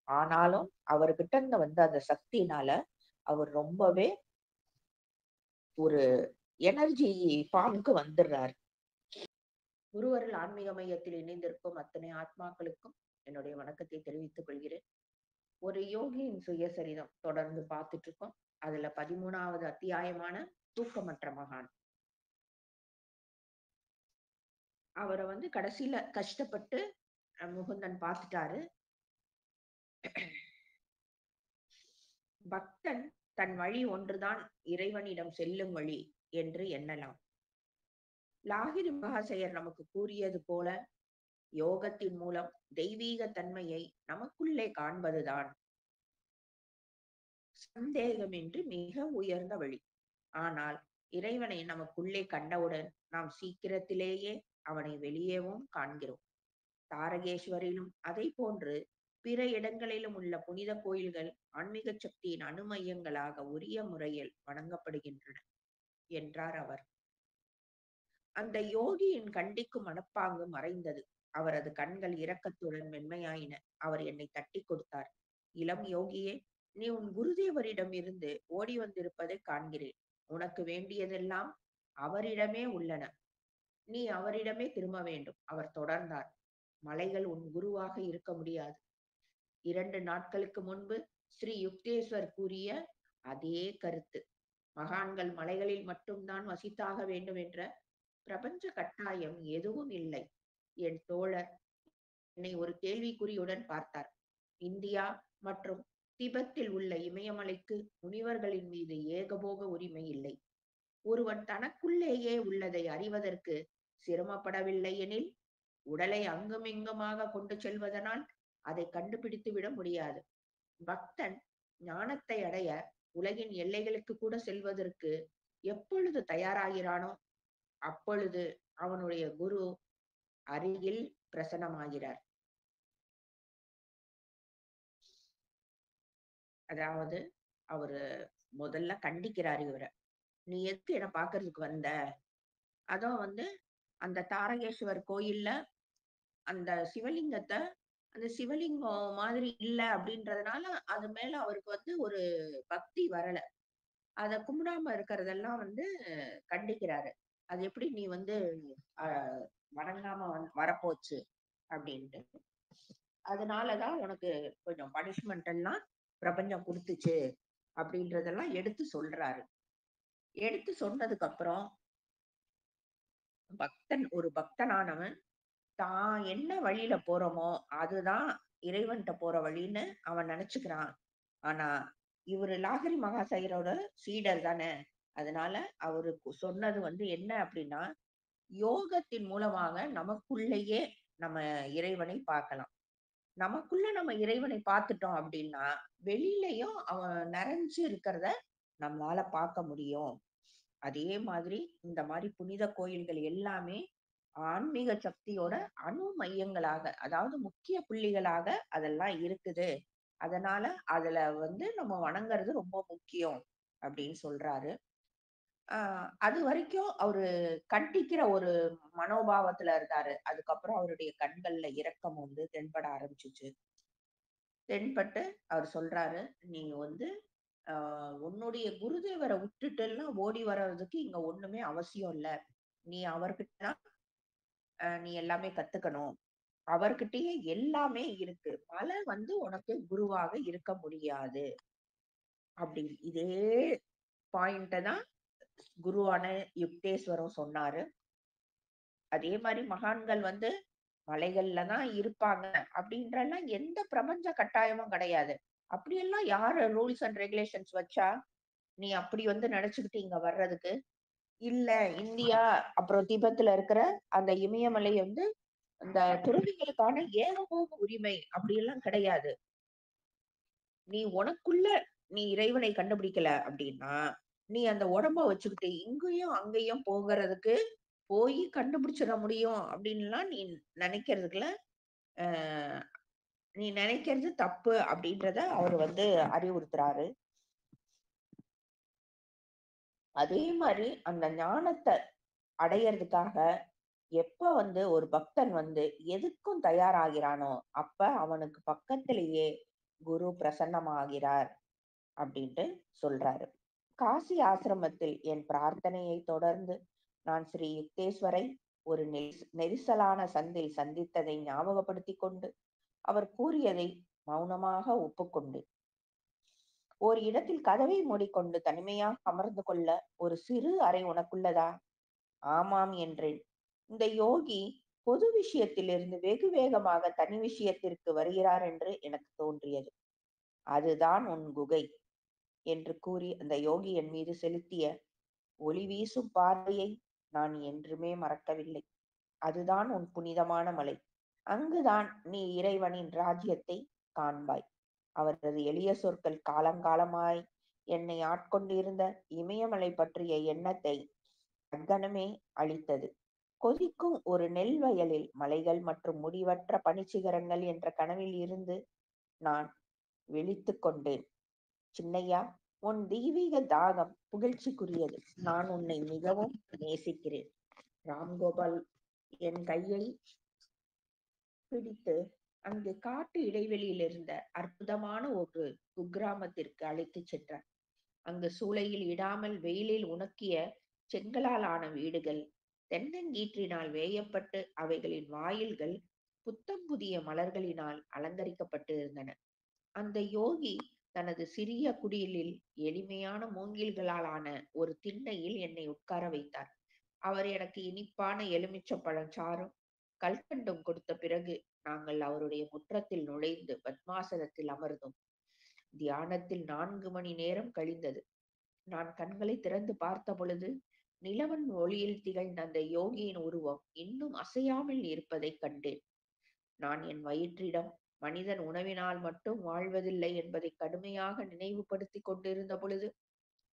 ஆனாலும் அவர்கிட்ட இருந்து வந்த அந்த சக்தியினால அவர் ரொம்பவே ஒரு எனர்ஜி ஃபார்ம்க்கு வந்துடுறாரு. குருவருள் ஆன்மீக மையத்தில் இணைந்திருக்கும் அத்தனை ஆத்மாக்களுக்கும் என்னுடைய வணக்கத்தை தெரிவித்துக் கொள்கிறேன். ஒரு யோகியின் சுயசரிதம் தொடர்ந்து பார்த்துட்டு இருக்கோம். அதுல 13வது அத்தியாயமான தூக்கமற்ற மகான். அவரை வந்து கடைசியில கஷ்டப்பட்டு முகுந்தன் பார்த்துட்டாரு. பக்தன் தன் வழி ஒன்றுதான் இறைவனிடம் செல்லும் வழி என்று எண்ணலாம். லாகிரி மகாசயர் நமக்கு கூறியது போல யோகத்தின் மூலம் தெய்வீக தன்மையை நமக்குள்ளே காண்பதுதான் சந்தேகமின்றி மிக உயர்ந்த வழி. ஆனால் இறைவனை நமக்குள்ளே கண்டவுடன் நாம் சீக்கிரத்திலேயே அவனை வெளியேவும் காண்கிறோம். தாரகேஸ்வரிலும் அதை போன்று பிற இடங்களிலும் உள்ள புனித கோயில்கள் ஆன்மீக சக்தியின் அணுமையங்களாக உரிய முறையில் வணங்கப்படுகின்றன என்றார் அவர். அந்த யோகியின் கண்டிக்கும் மனப்பாங்கு மறைந்தது. அவரது கண்கள் இரக்கத்துடன் மென்மையாயின. அவர் என்னை தட்டி கொடுத்தார். இளம் யோகியே, நீ உன் குருதேவரிடம் இருந்து ஓடி வந்திருப்பதை காண்கிறேன். உனக்கு வேண்டியதெல்லாம் அவரிடமே உள்ளன. நீ அவரிடமே திரும்ப வேண்டும். அவர் தொடர்ந்தார். மலைகள் உன் குருவாக இருக்க முடியாது. 2 நாட்களுக்கு முன்பு ஸ்ரீ யுக்தேஸ்வர் கூறிய அதே கருத்து. மகான்கள் மலைகளில் மட்டும்தான் வசித்தாக வேண்டும் என்ற பிரபஞ்ச கட்டாயம் எதுவும் இல்லை. என் தோழர் என்னை ஒரு கேள்விக்குறியுடன் பார்த்தார். இந்தியா மற்றும் திபெத்தில் உள்ள இமயமலைக்கு முனிவர்களின் மீது ஏகபோக உரிமை இல்லை. ஒருவன் தனக்குள்ளேயே உள்ளதை அறிவதற்கு சிரமப்படவில்லை எனில் உடலை அங்குமிங்குமாக கொண்டு செல்வதனால் அதை கண்டுபிடித்து விட முடியாது. பக்தன் ஞானத்தை அடைய உலகின் எல்லைகளுக்கு கூட செல்வதற்கு எப்பொழுது தயாராகிறானோ அப்பொழுது அவனுடைய குரு அருகில் பிரசன்னமாகிறார். அதாவது அவரு முதல்ல கண்டிக்கிறாரு இவர. நீ எதுக்கு என்ன பாக்குறதுக்கு வந்த? அதுவும் வந்து அந்த தாரகேஸ்வர் கோயில்ல அந்த சிவலிங்கத்த அந்த சிவலிங்கம் மாதிரி இல்ல அப்படின்றதுனால அது மேல அவருக்கு வந்து ஒரு பக்தி வரல. அத கும்பிடாம இருக்கிறதெல்லாம் வந்து கண்டிக்கிறாரு. அது எப்படி நீ வந்து அ வணங்காம வரப்போச்சு அப்படின்ட்டு. அதனாலதான் உனக்கு கொஞ்சம் பனிஷ்மெண்ட் எல்லாம் பிரபஞ்சம் குடுத்துச்சு அப்படின்றதெல்லாம் எடுத்து சொல்றாரு. எடுத்து சொன்னதுக்கு அப்புறம் ஒரு பக்தனானவன் தான் என்ன வழியில போறோமோ அதுதான் இறைவன்ட்ட போற வழின்னு அவன் நினைச்சுக்கிறான். ஆனா இவரு லாகிரி மகாசயரோட சீடர் தானே. அதனால அவருக்கு சொன்னது வந்து என்ன அப்படின்னா, யோகத்தின் மூலமாக நமக்குள்ளேயே நம்ம இறைவனை பார்க்கலாம். நமக்குள்ள நம்ம இறைவனை பார்த்துட்டோம் அப்படின்னா, வெளியிலயும் அவன் நிறைஞ்சு இருக்கிறத நம்மளால பார்க்க முடியும். அதே மாதிரி இந்த மாதிரி புனித கோயில்கள் எல்லாமே ஆன்மீக சக்தியோட அணு மையங்களாக, அதாவது முக்கிய புள்ளிகளாக அதெல்லாம் இருக்குது. அதனால அதுல நம்ம வணங்குறது ரொம்ப முக்கியம் அப்படின்னு சொல்றாரு. அதுவரைக்கும் அவரு கண்டிக்கிற ஒரு மனோபாவத்துல இருந்தாரு. அதுக்கப்புறம் அவருடைய கண்கள்ல இரக்கம் தென்பட ஆரம்பிச்சுச்சு. தென்பட்டு அவர் சொல்றாரு, "நீங்க அ உன்னுடைய குருதேவர விட்டுட்டுல்லாம் ஓடி வர்றதுக்கு இங்க ஒண்ணுமே அவசியம் இல்ல. நீ அவர்கிட்ட தான் நீ எல்லாமே கத்துக்கணும். அவர்கிட்டயே எல்லாமே இருக்கு. மலை உனக்கு குருவாக இருக்க முடியாது." அப்படி இதே பாயிண்ட்ட தான் குருவான யுக்தேஸ்வரம் சொன்னாரு. அதே மாரி மகான்கள் மலைகள்ல தான் இருப்பாங்க அப்படின்றலாம் எந்த பிரபஞ்ச கட்டாயமும் கிடையாது. அப்படியெல்லாம் யாரு ரூல்ஸ் அண்ட் ரெகுலேஷன்ஸ் வச்சா? நீ அப்படி நினைச்சுக்கிட்டு இங்க வர்றதுக்கு? இல்ல இந்தியா அப்புறம் திபெத்ல இருக்கிற அந்த இமயமலை அந்த துறவிகளுக்கான ஏகபோக உரிமை அப்படியெல்லாம் கிடையாது. நீ உனக்குள்ள நீ இறைவனை கண்டுபிடிக்கல அப்படின்னா, நீ அந்த உடம்ப வச்சுக்கிட்டு இங்கேயும் அங்கேயும் போகறதுக்கு போய் கண்டுபிடிச்சிட முடியும் அப்படின்லாம் நீ நினைக்கிறதுக்குல அ நீ நினைக்கிறது தப்பு அப்படின்றத அவரு அறிவுறுத்துறாரு. அதே மாரி அந்த ஞானத்த அடையறதுக்காக எப்ப ஒரு பக்தன் எதுக்கும் தயாராகிறானோ, அப்ப அவனுக்கு பக்கத்திலேயே குரு பிரசன்னமாகிறார் அப்படின்ட்டு சொல்றாரு. காசி ஆசிரமத்தில் என் பிரார்த்தனையை தொடர்ந்து நான் ஸ்ரீ யுக்தேஸ்வரை ஒரு நெரிசலான சந்தில் சந்தித்ததை ஞாபகப்படுத்திக் கொண்டு அவர் கூறியதை மௌனமாக ஒப்புக்கொண்டு ஒரு இடத்தில் கதவை மூடிக்கொண்டு தனிமையாக அமர்ந்து கொள்ள ஒரு சிறு அறை உனக்குள்ளதா? ஆமாம் என்றேன். இந்த யோகி பொது விஷயத்திலிருந்து வெகு வேகமாக தனி விஷயத்திற்கு வருகிறார் என்று எனக்கு தோன்றியது. அதுதான் உன் குகை என்று கூறி அந்த யோகி என் மீது செலுத்திய ஒளி வீசும் பார்வையை நான் என்றுமே மறக்கவில்லை. அதுதான் உன் புனிதமான மலை. அங்குதான் நீ இறைவனின் ராஜ்யத்தை காண்பாய். அவரது எளிய சொற்கள் காலங்காலமாய் என்னை ஆட்கொண்டிருந்த இமயமலை பற்றிய எண்ணத்தை அக்கணமே அளித்தது. கொதிக்கும் ஒரு நெல் வயலில் மலைகள் மற்றும் முடிவற்ற பனிச்சிகரங்கள் என்ற கனவில் இருந்து நான் விழித்துக் கொண்டேன். சின்னையா, உன் தெய்வீக தாகம் புகழ்ச்சிக்குரியது. நான் உன்னை மிகவும் நேசிக்கிறேன். ராம்கோபால் என் கையை பிடித்து அங்கு காட்டு இடைவெளியில் இருந்த அற்புதமான ஒரு குக்கிராமத்திற்கு அழைத்துச் சென்றார். அங்கு சூளையில் இடாமல் வெயிலில் உணக்கிய செங்கலால் ஆன வீடுகள், தென்னங்கீற்றினால் வேயப்பட்டு அவைகளின் வாயில்கள் புத்தம் புதிய மலர்களினால் அலங்கரிக்கப்பட்டு இருந்தன. அந்த யோகி தனது சிறிய குடிலில் எளிமையான மூங்கில்களால் ஆன ஒரு திண்ணையில் என்னை உட்கார வைத்தார். அவர் எனக்கு இனிப்பான எலுமிச்சம்பழம் சாறும் கல்கண்டும் கொடுத்த பிறகு நாங்கள் அவருடைய முற்றத்தில் நுழைந்து பத்மாசனத்தில் அமர்ந்தோம். தியானத்தில் 4 மணி நேரம் கழிந்தது. நான் கண்களை திறந்து பார்த்த பொழுது நிலவன் ஒளியில் திகழ்ந்த அந்த யோகியின் உருவம் இன்னும் அசையாமல் இருப்பதைக் கண்டேன். நான் என் வயிற்றிடம் மனிதன் உணவினால் மட்டும் வாழ்வதில்லை என்பதை கடுமையாக நினைவுபடுத்திக் கொண்டிருந்த பொழுது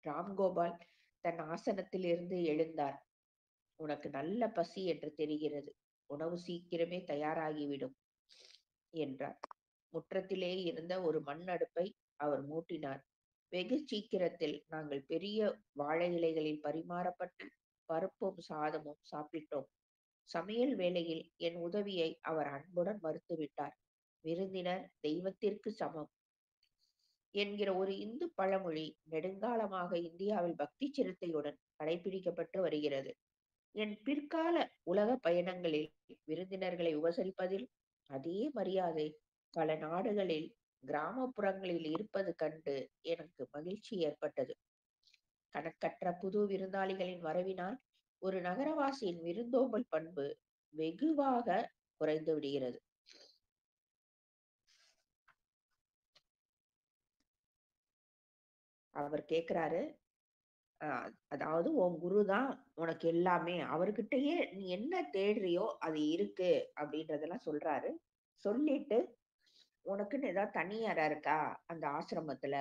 ராம்கோபால் தன் ஆசனத்தில் இருந்து எழுந்தார். உனக்கு நல்ல பசி என்று தெரிகிறது. உணவு சீக்கிரமே தயாராகிவிடும் என்றார். முற்றத்திலே இருந்த ஒரு மண் அடுப்பை அவர் மூட்டினார். வெகு சீக்கிரத்தில் நாங்கள் பெரிய வாழை இலைகளில் பரிமாறப்பட்ட பருப்பும் சாதமும் சாப்பிட்டோம். சமையல் வேளையில் என் உதவியை அவர் அன்புடன் மறுத்துவிட்டார். விருந்தினர் தெய்வத்திற்கு சமம் என்கிற ஒரு இந்து பழமொழி நெடுங்காலமாக இந்தியாவில் பக்தி சிரத்தையுடன் கடைபிடிக்கப்பட்டு வருகிறது. என் பிற்கால உலக பயணங்களில் விருந்தினர்களை உபசரிப்பதில் அதே மரியாதை பல நாடுகளில் கிராமப்புறங்களில் இருப்பது கண்டு எனக்கு மகிழ்ச்சி ஏற்பட்டது. கணக்கற்ற புது விருந்தாளிகளின் வரவினால் ஒரு நகரவாசியின் விருந்தோம்பல் பண்பு வெகுவாக குறைந்து விடுகிறது. அவர் கேக்குறாரு, அதாவது உன் குருதான் உனக்கு எல்லாமே. அவர்கிட்டயே நீ என்ன தேடுறியோ அது இருக்கு அப்படின்றதெல்லாம் சொல்றாரு. சொல்லிட்டு உனக்குன்னு ஏதாவது தனி அறை இருக்கா அந்த ஆசிரமத்துல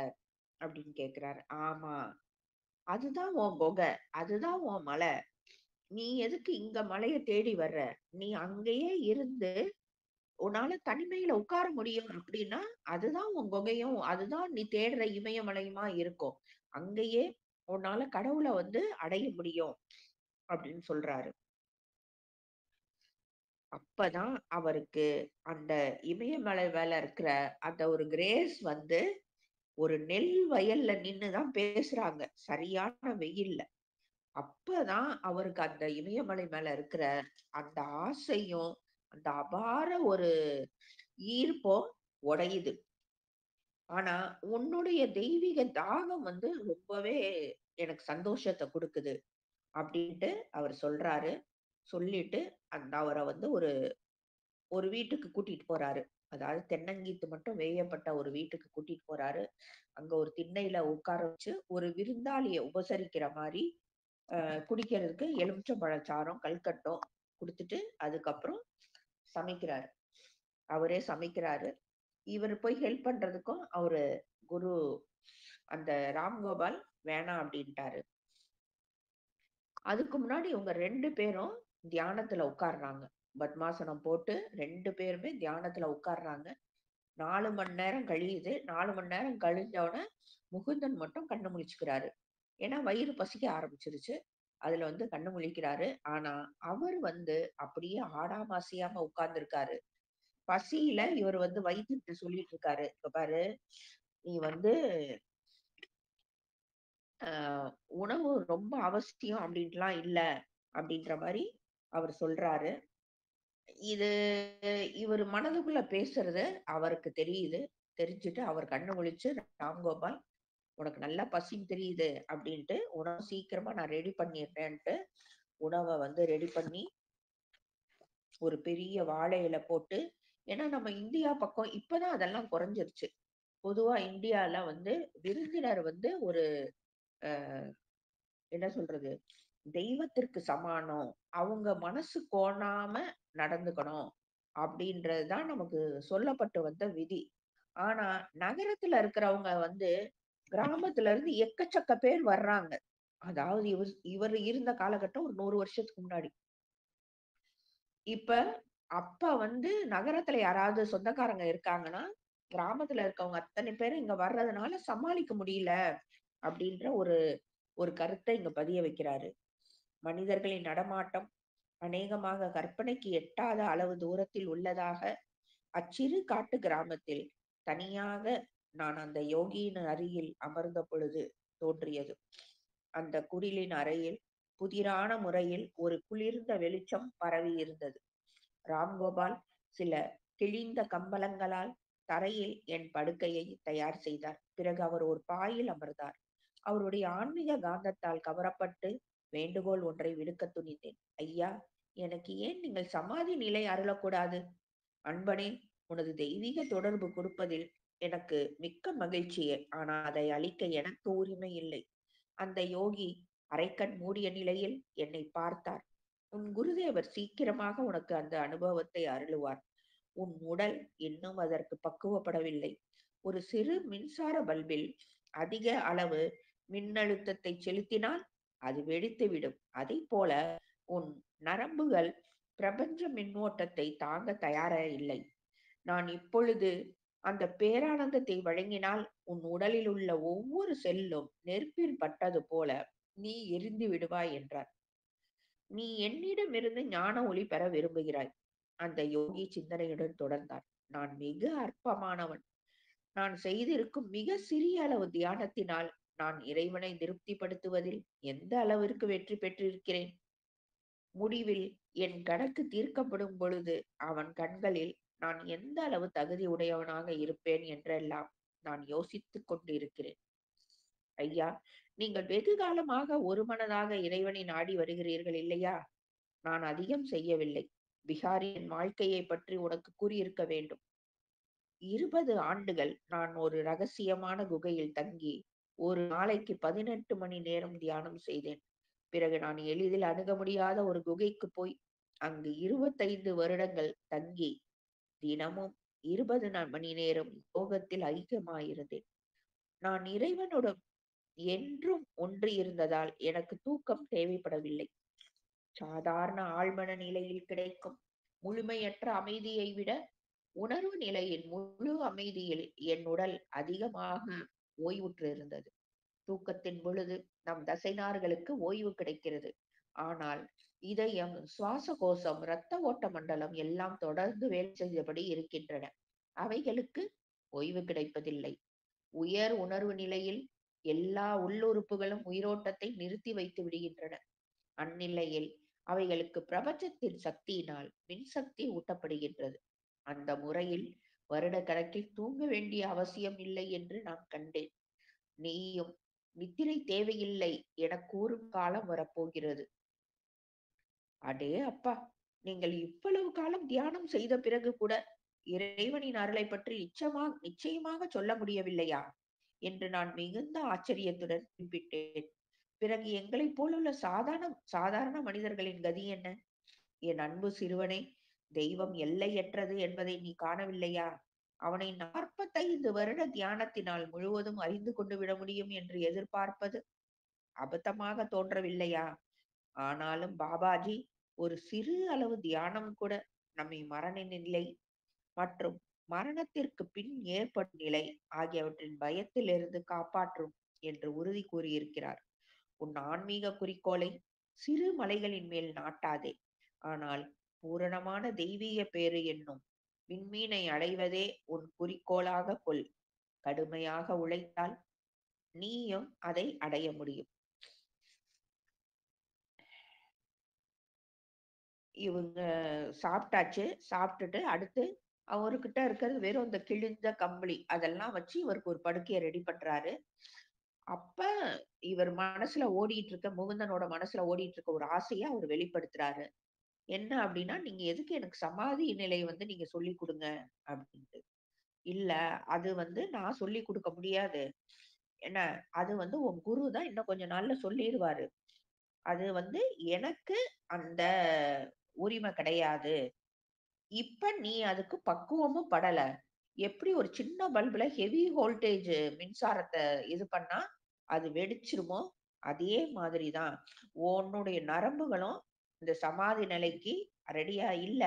அப்படின்னு கேக்குறாரு. ஆமா. அதுதான் உன் குகை. அதுதான் உன் மலை. நீ எதுக்கு இங்க மலைய தேடி வர்ற? நீ அங்கேயே இருந்து உன்னால தனிமையில உட்கார முடியும் அப்படின்னா, அதுதான் உன் குகையும், அதுதான் நீ தேடுற இமயமலையுமா இருக்கும். அங்கேயே உன்னால கடவுள வந்து அடைய முடியும் அப்படின்னு சொல்றாரு. அப்பதான் அவருக்கு அந்த இமயமலை மேல இருக்கிற அந்த ஒரு கிரேஸ் வந்து ஒரு நெல் வயல்ல நின்னு தான் பேசுறாங்க. சரியான வெயில்ல. அப்பதான் அவருக்கு அந்த இமயமலை மேல இருக்கிற அந்த ஆசையும், அந்த அபார ஒரு ஈர்ப்பும் உடையுது. ஆனா, உன்னுடைய தெய்வீக தாகம் வந்து ரொம்பவே எனக்கு சந்தோஷத்த குடுக்குது. அப்டின்ட்டு அவரு சொல்றாரு. சொல்லிட்டு அவர வந்து ஒரு ஒரு வீட்டுக்கு கூட்டிட்டு போறாரு. அதாவது தென்னங்கீத்து மட்டும் வேயப்பட்ட ஒரு வீட்டுக்கு கூட்டிட்டு போறாரு. அங்க ஒரு திண்ணையில உட்கார வச்சு, ஒரு விருந்தாளிய உபசரிக்கிற மாரி, குடிக்கிறதுக்கு எலுமிச்சம்பழ சாறும், கல்கட்டும் குடுத்துட்டு, அதுக்கப்புறம் சமைக்கிறாரு. அவரே சமைக்கிறாரு. இவரு போய் ஹெல்ப் பண்றதுக்கும் அவரு குரு அந்த ராம்கோபால் வேணாம் அப்டின்ட்டாரு. அதுக்கு முன்னாடி இவங்க 2 பேரும் தியானத்துல உட்கார்றாங்க. பத்மாசனம் போட்டு 2 பேருமே தியானத்துல உட்கார்றாங்க. 4 மணி நேரம் கழியுது. 4 மணி நேரம் கழிஞ்ச உடனே முகுந்தன் மட்டும் கண்ணு முழிச்சுக்கிறாரு. ஏன்னா வயிறு பசிக்க ஆரம்பிச்சுருச்சு. அதுல வந்து கண்ணு முழிக்கிறாரு. ஆனா, அவர் வந்து அப்படியே ஆடாம அசையாம உட்கார்ந்திருக்காரு. பசியில இவர் வந்து வைத்தியர்ட்ட சொல்லிட்டு இருக்காரு. "இங்க பாரு, நீ வந்து அ உணவு ரொம்ப அவசியம் அப்படின்ட்டுலாம் இல்ல." அப்படின்ற மாரி அவர் சொல்றாரு. இது இவரு மனதுக்குள்ள பேசுறது அவருக்கு தெரியுது. தெரிஞ்சுட்டு அவர் கண்ணு முழிச்சு, "ராம்கோபால், உனக்கு நல்லா பசின்னு தெரியுது" அப்படின்ட்டு, "உணவு சீக்கிரமா நான் ரெடி பண்ணிடுறேன்ட்டு" உணவ வந்து ரெடி பண்ணி, ஒரு பெரிய வாழை இல போட்டு ஏன்னா நம்ம இந்தியா பக்கம் இப்பதான் அதெல்லாம் குறைஞ்சிருச்சு. பொதுவா இந்தியால வந்து விருந்தினர் வந்து ஒரு அ என்ன சொல்றது? தெய்வத்திற்கு சமானம். அவங்க மனசு கோணாம நடந்துக்கணும். அப்படின்றது தான் நமக்கு சொல்லப்பட்டு வந்த விதி. ஆனா, நகரத்துல இருக்கிறவங்க வந்து கிராமத்துல இருந்து எக்கச்சக்க பேர் வர்றாங்க. அதாவது இவர் இருந்த காலகட்டம் ஒரு 100 வருஷத்துக்கு முன்னாடி. இப்ப அப்ப வந்து நகரத்துல யாராவது சொந்தக்காரங்க இருக்காங்கன்னா, கிராமத்துல இருக்கவங்க அத்தனை பேரும் இங்க வர்றதுனால சமாளிக்க முடியல. அப்படின்ற ஒரு ஒரு கருத்த இங்க பதிய வைக்கிறாரு. மனிதர்களின் நடமாட்டம் அநேகமாக கற்பனைக்கு எட்டாத அளவு தூரத்தில் உள்ளதாக அச்சிறு காட்டு கிராமத்தில் தனியாக நான் அந்த யோகியின் அருகில் அமர்ந்த பொழுது தோன்றியது. அந்த குடிலின் அறையில் புதிரான முறையில் ஒரு குளிர்ந்த வெளிச்சம் பரவி இருந்தது. ராம்கோபால் சில கிழிந்த கம்பளங்களால் தரையில் என் படுக்கையை தயார் செய்தார். பிறகு அவர் ஒரு பாயில் அமர்ந்தார். அவருடைய ஆன்மீக காந்தத்தால் கவரப்பட்டு வேண்டுகோள் ஒன்றை விடுக்க துணிந்தேன். ஐயா, எனக்கு ஏன் நீங்கள் சமாதி நிலை அருளக்கூடாது? அன்பனே, உனது தெய்வீக தொடர்பு கொடுப்பதில் எனக்கு மிக்க மகிழ்ச்சியே. ஆனால் அதை அளிக்க எனக்கு உரிமை இல்லை. அந்த யோகி அரைக்கண் மூடிய நிலையில் என்னை பார்த்தார். உன் குருதேவர் சீக்கிரமாக உனக்கு அந்த அனுபவத்தை அருளுவார். உன் உடல் இன்னும் அதற்கு பக்குவப்படவில்லை. ஒரு சிறு மின்சார பல்பில் அதிக அளவு மின்னழுத்தத்தை செலுத்தினால் அது வெடித்துவிடும். அதைப் போல உன் நரம்புகள் பிரபஞ்ச மின்னோட்டத்தை தாங்க தயாரா இல்லை. நான் இப்பொழுது அந்த பேரானந்தத்தை வழங்கினால் உன் உடலில் உள்ள ஒவ்வொரு செல்லும் நெருப்பில் பட்டது போல நீ எரிந்து விடுவாய் என்றார். நீ என்னிடமிருந்து ஞான ஒளி பெற விரும்புகிறாய். அந்த யோகி சிந்தனையுடன் தொடர்ந்தார். நான் மிக அற்பமானவன். நான் செய்திருக்கும் மிக சிறிய அளவு தியானத்தினால் நான் இறைவனை திருப்திப்படுத்துவதில் எந்த அளவிற்கு வெற்றி பெற்றிருக்கிறேன். முடிவில் என் கணக்கு தீர்க்கப்படும் பொழுது அவன் கண்களில் நான் எந்த அளவு தகுதி உடையவனாக இருப்பேன் என்றெல்லாம் நான் யோசித்துக் கொண்டிருக்கிறேன். ஐயா, நீங்கள் வெகு காலமாக ஒரு மனதாக இறைவனை நாடி வருகிறீர்கள் இல்லையா? நான் அதிகம் செய்யவில்லை. பிகாரியின் வாழ்க்கையை பற்றி உனக்கு கூறியிருக்க வேண்டும். 20 ஆண்டுகள் நான் ஒரு ரகசியமான குகையில் தங்கி ஒரு நாளைக்கு 18 மணி நேரம் தியானம் செய்தேன். பிறகு நான் எளிதில் அணுக முடியாத ஒரு குகைக்கு போய் அங்கு 25 வருடங்கள் தங்கி தினமும் 20 மணி நேரம் யோகத்தில் ஐக்கியமாயிருந்தேன். நான் இறைவனுடன் என்றும் ஒன்றி இருந்ததால் எனக்கு தூக்கம் தேவைப்படவில்லை. சாதாரண ஆழ்மன நிலையில் கிடைக்கும் முழுமையற்ற அமைதியை விட உணர்வு நிலையின் முழு அமைதியில் என் உடல் அதிகமாக ஓய்வுற்று இருந்தது. தூக்கத்தின் பொழுது நம் தசைநார்களுக்கு ஓய்வு கிடைக்கிறது. ஆனால் இதயம், சுவாச கோசம், இரத்த ஓட்ட மண்டலம் எல்லாம் தொடர்ந்து வேலை செய்தபடி இருக்கின்றன. அவைகளுக்கு ஓய்வு கிடைப்பதில்லை. உயர் உணர்வு நிலையில் எல்லா உள்ளுறுப்புகளும் உயிரோட்டத்தை நிறுத்தி வைத்து விடுகின்றன. அந்நிலையில் அவைகளுக்கு பிரபஞ்சத்தின் சக்தியினால் மின்சக்தி ஊட்டப்படுகின்றது. அந்த முறையில் வருடக்கணக்கில் தூங்க வேண்டிய அவசியம் இல்லை என்று நான் கண்டேன். நீயும் நித்திரை தேவையில்லை என கூறும் காலம் வரப்போகிறது. அடே அப்பா! நீங்கள் இவ்வளவு காலம் தியானம் செய்த பிறகு கூட இறைவனின் அருளை பற்றி நிச்சயமாக சொல்ல முடியவில்லையா என்று நான் மிகுந்த ஆச்சரியத்துடன் குறிப்பிட்டேன். பிறகு எங்களைப் போலுள்ள சாதாரண மனிதர்களின் கதி என்ன? என் அன்பு சிறுவனே, தெய்வம் எல்லையற்றது என்பதை நீ காணவில்லையா? அவனை 45 வருட தியானத்தினால் முழுவதும் அறிந்து கொண்டு விட முடியும் என்று எதிர்பார்ப்பது அபத்தமாக தோன்றவில்லையா? ஆனாலும் பாபாஜி ஒரு சிறு அளவு தியானம் கூட நம்மை மரண நிலை மற்றும் மரணத்திற்கு பின் ஏற்படும் நிலை ஆகியவற்றின் பயத்திலிருந்து காப்பாற்றும் என்று உறுதி கூறியிருக்கிறார். உன் ஆன்மீக குறிக்கோளை சிறு மலைகளின் மேல் நாட்டாதே. ஆனால் பூரணமான தெய்வீக பேறு என்னும் விண்மீனை அடைவதே உன் குறிக்கோளாக கொள். கடுமையாக உழைத்தால் நீயும் அதை அடைய முடியும். இவங்க சாப்பிட்டாச்சு. சாப்பிட்டுட்டு அடுத்து அவர்கிட்ட இருக்கிறது வெறும் இந்த கிழிஞ்ச கம்பளி அதெல்லாம் வச்சு இவருக்கு ஒரு படுக்கைய ரெடி பண்றாரு. அப்ப இவர் மனசுல ஓடிட்டு இருக்க முகுந்தனோட மனசுல ஓடிட்டு இருக்க ஒரு ஆசைய அவர் வெளிப்படுத்துறாரு. என்ன அப்படின்னா, "நீங்க எதுக்கு எனக்கு சமாதி நிலை நீங்க சொல்லிக் குடுங்க" அப்படின்ட்டு. "இல்ல, அது நான் சொல்லிக் குடுக்க முடியாது. என்ன, அது உன் குரு தான் இன்னும் கொஞ்ச நாள்ல சொல்லிருவாரு. அது எனக்கு அந்த உரிமை கிடையாது. இப்ப நீ அதுக்கு பக்குவமும் படல. எப்படி ஒரு சின்ன பல்புல ஹெவி வோல்டேஜ் மின்சாரத்த இது பண்ணா அது வெடிச்சிருமோ, அதே மாதிரி தான் உன்னுடைய நரம்புகளும் இந்த சமாதி நிலைக்கு ரெடியா இல்ல.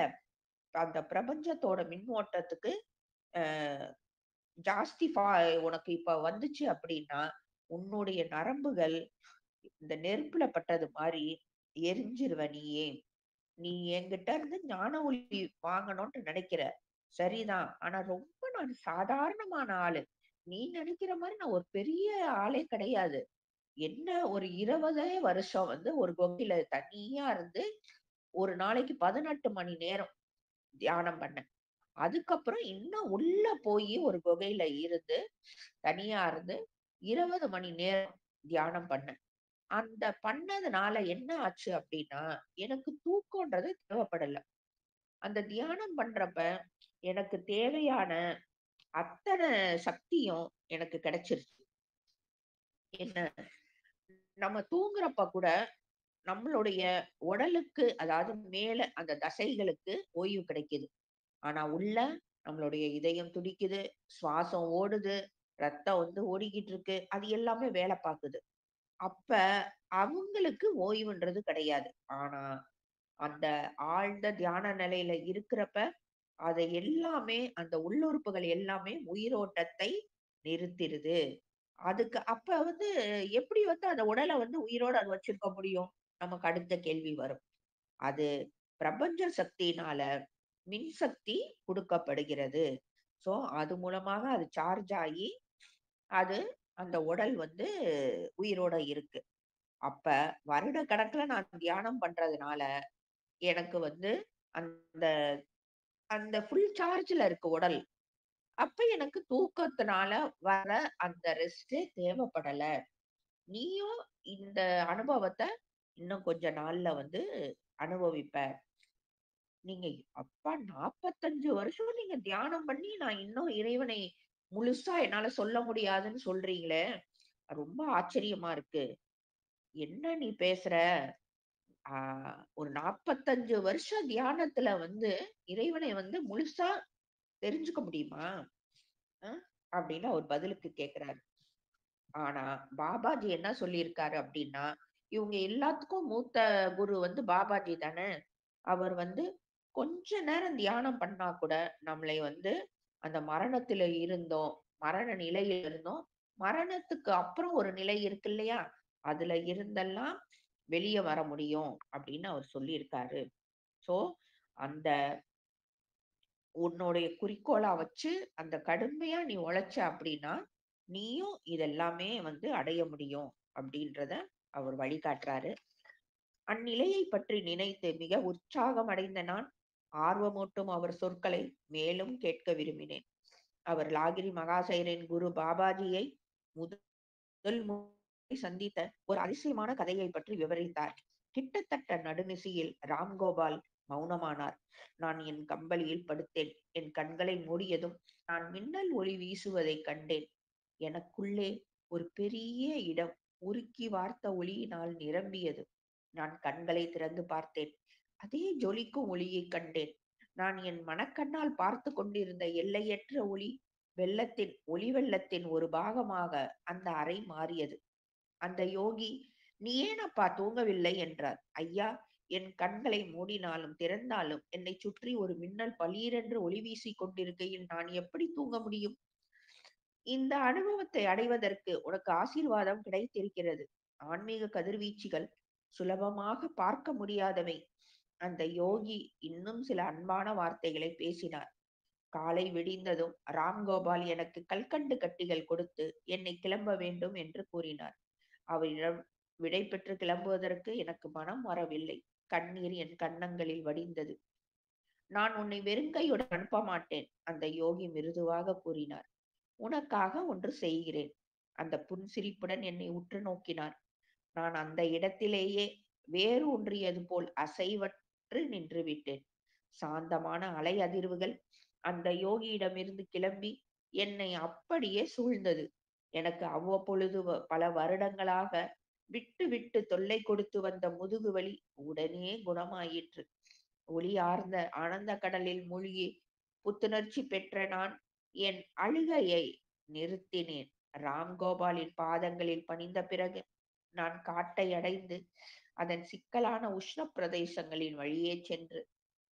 அந்த பிரபஞ்சத்தோட மின்னோட்டத்துக்கு அ ஜாஸ்தி உனக்கு இப்ப வந்துச்சு அப்படின்னா, உன்னுடைய நரம்புகள் இந்த நெருப்புல பட்டது மாரி எரிஞ்சிருவ நீயே. நீ என்கிட்ட இருந்து ஞான ஒளி வாங்கணும்னு நினைக்கிற. சரிதான். ஆனா ரொம்ப நான் சாதாரணமான ஆளு. நீ நினைக்கிற மாரி நான் ஒரு பெரிய ஆளே கிடையாது. என்ன ஒரு 20 வருஷம் ஒரு குகையில தனியா இருந்து, ஒரு நாளைக்கு 18 மணி நேரம் தியானம் பண்ணேன். அதுக்கப்புறம் இன்னும் உள்ள போயி ஒரு குகையில இருந்து, தனியா இருந்து 20 மணி நேரம் தியானம் பண்ணேன். அந்த பண்ணதுனால என்ன ஆச்சு அப்டின்னா, எனக்கு தூக்கம்ன்றது தேவைப்படல. அந்த தியானம் பண்றப்ப, எனக்கு தேவையான அத்தன சக்தியும் எனக்கு கிடைச்சிருச்சு. என்ன, நம்ம தூங்குறப்ப கூட நம்மளுடைய உடலுக்கு, அதாவது மேல அந்த தசைகளுக்கு ஓய்வு கிடைக்குது. ஆனா உள்ள நம்மளுடைய இதயம் துடிக்குது, சுவாசம் ஓடுது, ரத்தம் ஓடிக்கிட்டு இருக்கு. அது எல்லாமே வேலை பாக்குது. அப்ப அவங்களுக்கு ஓய்வுன்றது கிடையாது. ஆனா அந்த ஆழ்ந்த தியான நிலையில இருக்கிறப்ப, அதை எல்லாமே அந்த உள்ளுறுப்புகள் எல்லாமே உயிரோட்டத்தை நிறுத்திருது. அதுக்கு அப்ப எப்படி அந்த உடல உயிரோட அது வச்சிருக்க முடியும்? நமக்கு அடுத்த கேள்வி வரும். அது பிரபஞ்ச சக்தியினால மின்சக்தி குடுக்கப்படுகிறது. சோ, அது மூலமாக அது சார்ஜ் ஆகி, அது அந்த உடல் உயிரோட இருக்கு. அப்ப வருடக்கணக்குல நான் தியானம் பண்றதுனால, எனக்கு அந்த அந்த ஃபுல் சார்ஜ்ல இருக்கு உடல். அப்ப எனக்கு தூக்கத்தினால வர அந்த ரெஸ்ட்டே தேவைப்படல. நீயும் இந்த அனுபவத்த இன்னும் கொஞ்ச நாள்ல அனுபவிப்ப. நீங்க அப்பா 45 வருஷம் நீங்க தியானம் பண்ணி, நான் இன்னும் இறைவனை முழுசா என்னால சொல்ல முடியாதுன்னு சொல்றீங்களே! ரொம்ப ஆச்சரியமா இருக்கு. என்ன நீ பேசுற? ஆ ஒரு 45 வருஷம் தியானத்துல இறைவனை முழுசா தெரிஞ்சுக்க முடியுமா? அ அப்படின்னு அவர் பதிலுக்கு கேட்கிறாரு. ஆனா, பாபாஜி என்ன சொல்லியிருக்காரு அப்படின்னா, இவங்க எல்லாத்துக்கும் மூத்த குரு வந்து பாபாஜி தானே! அவர் வந்து கொஞ்ச நேரம் தியானம் பண்ணா கூட, நம்மளை வந்து அந்த மரணத்தில இருந்தோம், மரண நிலையில இருந்தோம், மரணத்துக்கு அப்புறம் ஒரு நிலை இருக்கு இல்லையா? அதுல இருந்தெல்லாம் வெளிய வர முடியும் அப்படின்னு அவர் சொல்லியிருக்காரு. ஸோ, அந்த உன்னுடைய குறிக்கோளா வச்சு, அந்த கடுமையா நீ உழைச்ச அப்படின்னா, நீயும் இதெல்லாமே வந்து அடைய முடியும் அப்படின்றத அவர் வழிகாட்டுறாரு. அந்நிலையை பற்றி நினைத்து மிக உற்சாகம் அடைந்த நான், ஆர்வமூட்டும் அவர் சொற்களை மேலும் கேட்க விரும்பினேன். அவர் லாகிரி மகாசயரின் குரு பாபாஜியை முதல் முறை சந்தித்த ஒரு அதிசயமான கதையை பற்றி விவரித்தார். கிட்டத்தட்ட நடுநிசியில் ராம்கோபால் மௌனமானார். நான் என் கம்பளியில் படுத்தேன். என் கண்களை மூடியதும் நான் மின்னல் ஒளி வீசுவதைக் கண்டேன். எனக்குள்ளே ஒரு பெரிய இடம் உருக்கி வார்த்த ஒளியினால் நிரம்பியது. நான் கண்களை திறந்து பார்த்தேன். அதே ஜொலிக்கும் ஒளியைக் கண்டேன். நான் என் மனக்கண்ணால் பார்த்து கொண்டிருந்த எல்லையற்ற ஒளி வெள்ளத்தின் ஒரு பாகமாக அந்த அறை மாறியது. அந்த யோகி, "நீ ஏன் அப்பா தூங்கவில்லை?" என்றார். "ஐயா, என் கண்களை மூடினாலும் திறந்தாலும் என்னைச் சுற்றி ஒரு மின்னல் பளீரென்று ஒளி வீசிக் கொண்டிருக்கையில் நான் எப்படி தூங்க முடியும்? இந்த அனுபவத்தை அடைவதற்கு உனக்கு ஆசீர்வாதம் கிடைத்திருக்கிறது. ஆன்மீக கதிர்வீச்சுகள் சுலபமாக பார்க்க முடியாதவை." அந்த யோகி இன்னும் சில அன்பான வார்த்தைகளை பேசினார். காலை விடிந்ததும் ராம்கோபால் எனக்கு கல்கண்டு கட்டிகள் கொடுத்து என்னை கிளம்ப வேண்டும் என்று கூறினார். அவரிடம் விடை பெற்று கிளம்புவதற்கு எனக்கு மனம் வரவில்லை. கண்ணீர் என் கன்னங்களில் வடிந்தது. "நான் உன்னை வெறுங்கையுடன் அனுப்ப மாட்டேன்." அந்த யோகி மிருதுவாக கூறினார். "உனக்காக ஒன்று செய்கிறேன்." அந்த புன்சிரிப்புடன் என்னை உற்று நோக்கினார். நான் அந்த இடத்திலேயே வேறு ஒன்றியது போல் அசைவற்று நின்று விட்டேன். சாந்தமான அலை அதிர்வுகள் அந்த யோகியிடமிருந்து கிளம்பி என்னை அப்படியே சூழ்ந்தது. எனக்கு அவ்வப்பொழுது பல வருடங்களாக விட்டு விட்டு தொல்லை கொடுத்து வந்த முதுகு வலி உடனே குணமாயிற்று. ஒளியார்ந்த ஆனந்த கடலில் மூழ்கி புத்துணர்ச்சி பெற்ற நான் என் அழுகையை நிறுத்தினேன். ராம்கோபாலின் பாதங்களில் பணிந்த பிறகு நான் காட்டை அடைந்து அதன் சிக்கலான உஷ்ண பிரதேசங்களின் வழியே சென்று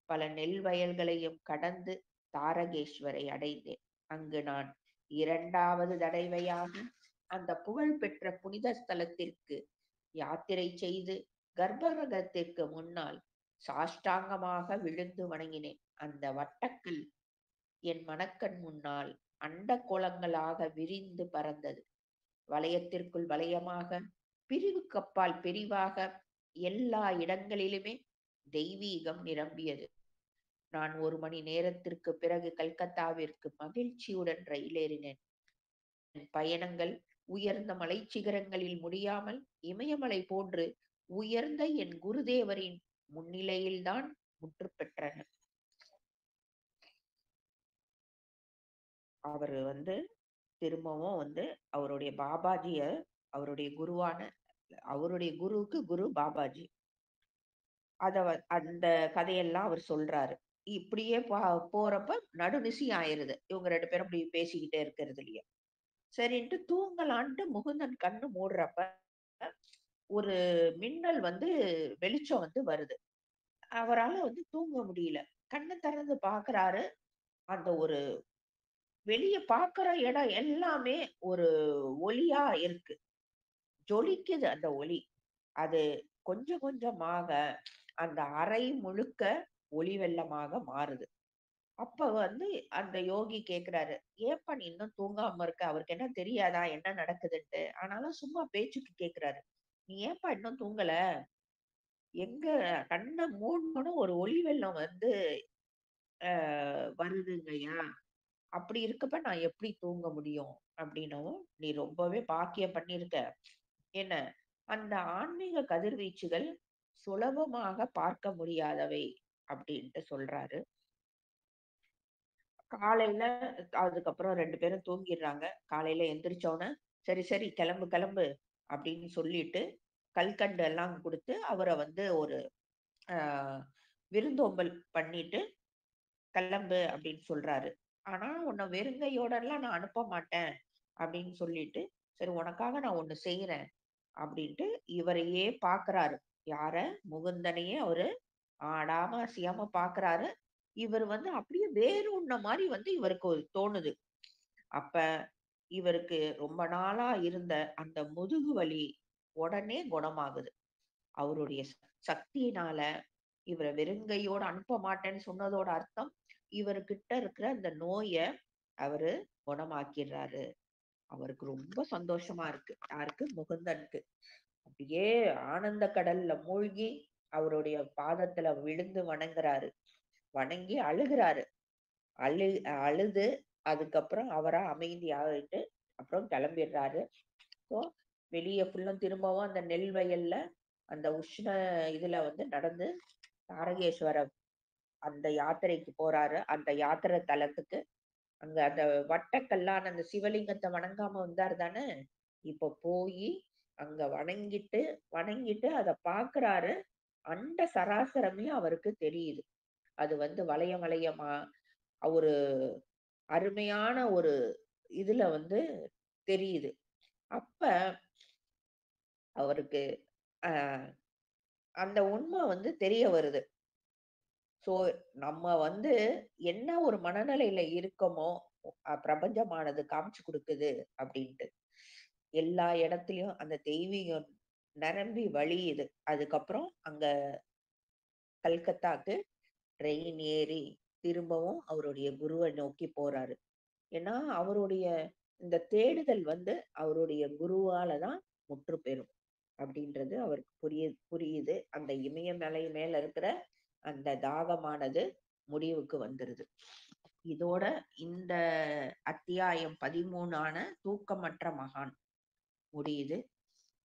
பல நெல் வயல்களையும் கடந்து தாரகேஸ்வரை அடைந்தேன். அங்கு நான் 2வது தடவையாக அந்த புகழ்பெற்ற புனித ஸ்தலத்திற்கு யாத்திரை செய்து கர்ப்பகிரகத்திற்கு முன்னால் சாஷ்டாங்கமாக விழுந்து வணங்கினேன். அந்த வட்டக்கல் என் மனக்கண் முன்னால் அண்ட கோலங்களாக விரிந்து பறந்தது. வளையத்திற்குள் வளையமாக, பிரிவுக்கப்பால் பிரிவாக, எல்லா இடங்களிலுமே தெய்வீகம் நிரம்பியது. நான் 1 மணி நேரத்திற்கு பிறகு கல்கத்தாவிற்கு மகிழ்ச்சியுடன் ரயில் ஏறினேன். என் பயணங்கள் உயர்ந்த மலைச் சிகரங்களில் முடியாமல், இமயமலை போன்று உயர்ந்த என் குருதேவரின் முன்னிலையில்தான் முற்றுப் பெற்றன. அவரு வந்து திரும்பவும் வந்து அவருடைய பாபாஜிய அவருடைய குருவான அவருடைய குருவுக்கு குரு பாபாஜி. அந்த கதையெல்லாம் அவர் சொல்றாரு. இப்படியே போறப்ப நடுநிசி ஆயிருது. இவங்க 2 பேரும் இப்படி பேசிக்கிட்டே இருக்கிறதுலயே. சரின்ட்டு தூங்கலான்ட்டு முகுந்தன் கண்ணு மூடுறப்ப, ஒரு மின்னல் வந்து வெளிச்சம் வந்து வருது. அவரால வந்து தூங்க முடியல. கண்ண திறந்து பார்க்குறாரு. அந்த ஒரு வெளிய பார்க்குற இடம் எல்லாமே ஒரு ஒளியா இருக்கு. ஜொலிக்குது அந்த ஒளி. அது கொஞ்சம் கொஞ்சமாக அந்த அறை முழுக்க ஒளி வெள்ளமாக மாறுது. அப்ப வந்து அந்த யோகி கேட்கிறாரு, "ஏன்பா நீ இன்னும் தூங்காம இருக்க?" அவருக்கு என்ன தெரியாதா என்ன நடக்குதுன்ட்டு. ஆனாலும் சும்மா பேச்சுக்கு கேட்கிறாரு. "நீ ஏன்பா இன்னும் தூங்கல? எங்க கண்ண மூடுனோன ஒரு ஒளி வெள்ளம் வந்து அ வருதுங்கய்யா. அப்படி இருக்கப்ப நான் எப்படி தூங்க முடியும்?" அப்படின்னவும், "நீ ரொம்பவே பாக்கியம் பண்ணியிருக்க. என்ன, அந்த ஆன்மீக கதிர்வீச்சுகள் சுலபமாக பார்க்க முடியாதவை." அப்படின்ட்டு சொல்றாரு. காலையில அதுக்கப்புறம் 2 பேரும் தூங்கிர்றாங்க. காலையில எந்திரிச்சோன, "சரி, சரி கிளம்பு, கிளம்பு" அப்படின்னு சொல்லிட்டு, கல்கண்டு எல்லாம் குடுத்து, அவர வந்து ஒரு அ விருந்தோம்பல் பண்ணிட்டு, "கிளம்பு" அப்படின்னு சொல்றாரு. ஆனா உன்னை வெறுங்கையோடலாம் நான் அனுப்ப மாட்டேன் அப்படின்னு சொல்லிட்டு, சரி உனக்காக நான் ஒண்ணு செய்றேன் அப்படின்ட்டு இவரையே பார்க்குறாரு. யார? முகுந்தனையே அவரு ஆடாம, அசையாம பார்க்குறாரு. இவர் வந்து அப்படியே வேரூன்ன மாரி வந்து இவருக்கு ஒரு தோணுது. அப்ப இவருக்கு ரொம்ப நாளா இருந்த அந்த முதுகு வலி உடனே குணமாகுது. அவருடைய சக்தியினால இவர வெறுங்கையோட அனுப்ப மாட்டேன்னு சொன்னதோட அர்த்தம், இவர்கிட்ட இருக்கிற அந்த நோய அவரு குணமாக்கிர்றாரு. அவருக்கு ரொம்ப சந்தோஷமா இருக்கு. யாருக்கு? முகுந்தனுக்கு. அப்படியே ஆனந்த கடல்ல மூழ்கி அவருடைய பாதத்துல விழுந்து வணங்குறாரு. வணங்கி அழுகுறாரு. அழு அழுது அதுக்கப்புறம் அவரா அமைதியாயிட்டு அப்புறம் கிளம்பிடுறாரு. ஸோ வெளிய ஃபுல்லும் திரும்பவும் அந்த நெல் வயல்ல அந்த உஷ்ண இதுல வந்து நடந்து தாரகேஸ்வர அந்த யாத்திரைக்கு போறாரு. அந்த யாத்திரை தலத்துக்கு அங்க அந்த வட்டக்கல்லான அந்த சிவலிங்கத்த வணங்காம வந்தாரு தானே! இப்ப போயி அங்க வணங்கிட்டு அத பார்க்குறாரு. அண்ட சராசரமே அவருக்கு தெரியுது. அது வந்து வளையம் வளையமா ஒரு அருமையான ஒரு இதுல வந்து தெரியுது. அப்ப அவருக்கு அ அந்த உண்ம வந்து தெரிய வருது. ஸோ நம்ம வந்து என்ன ஒரு மனநிலையில இருக்கமோ, பிரபஞ்சமானது காமிச்சு குடுக்குது அப்டின்ட்டு. எல்லா இடத்துலயும் அந்த தெய்வீகம் நிரம்பி வழியுது. அதுக்கப்புறம் அங்க கல்கத்தாக்கு ட்ரெயின் ஏறி திரும்பவும் அவருடைய குருவ நோக்கி போறாரு. ஏன்னா, அவருடைய இந்த தேடுதல் வந்து அவருடைய குருவால தான் முற்று பெறும். அப்படின்றது அவருக்கு புரியுது. அந்த இமயமலை மேல இருக்கிற அந்த தாகமானது முடிவுக்கு வந்துருது. இதோட இந்த அத்தியாயம் 13 ஆன தூக்கமற்ற மகான் முடியுது.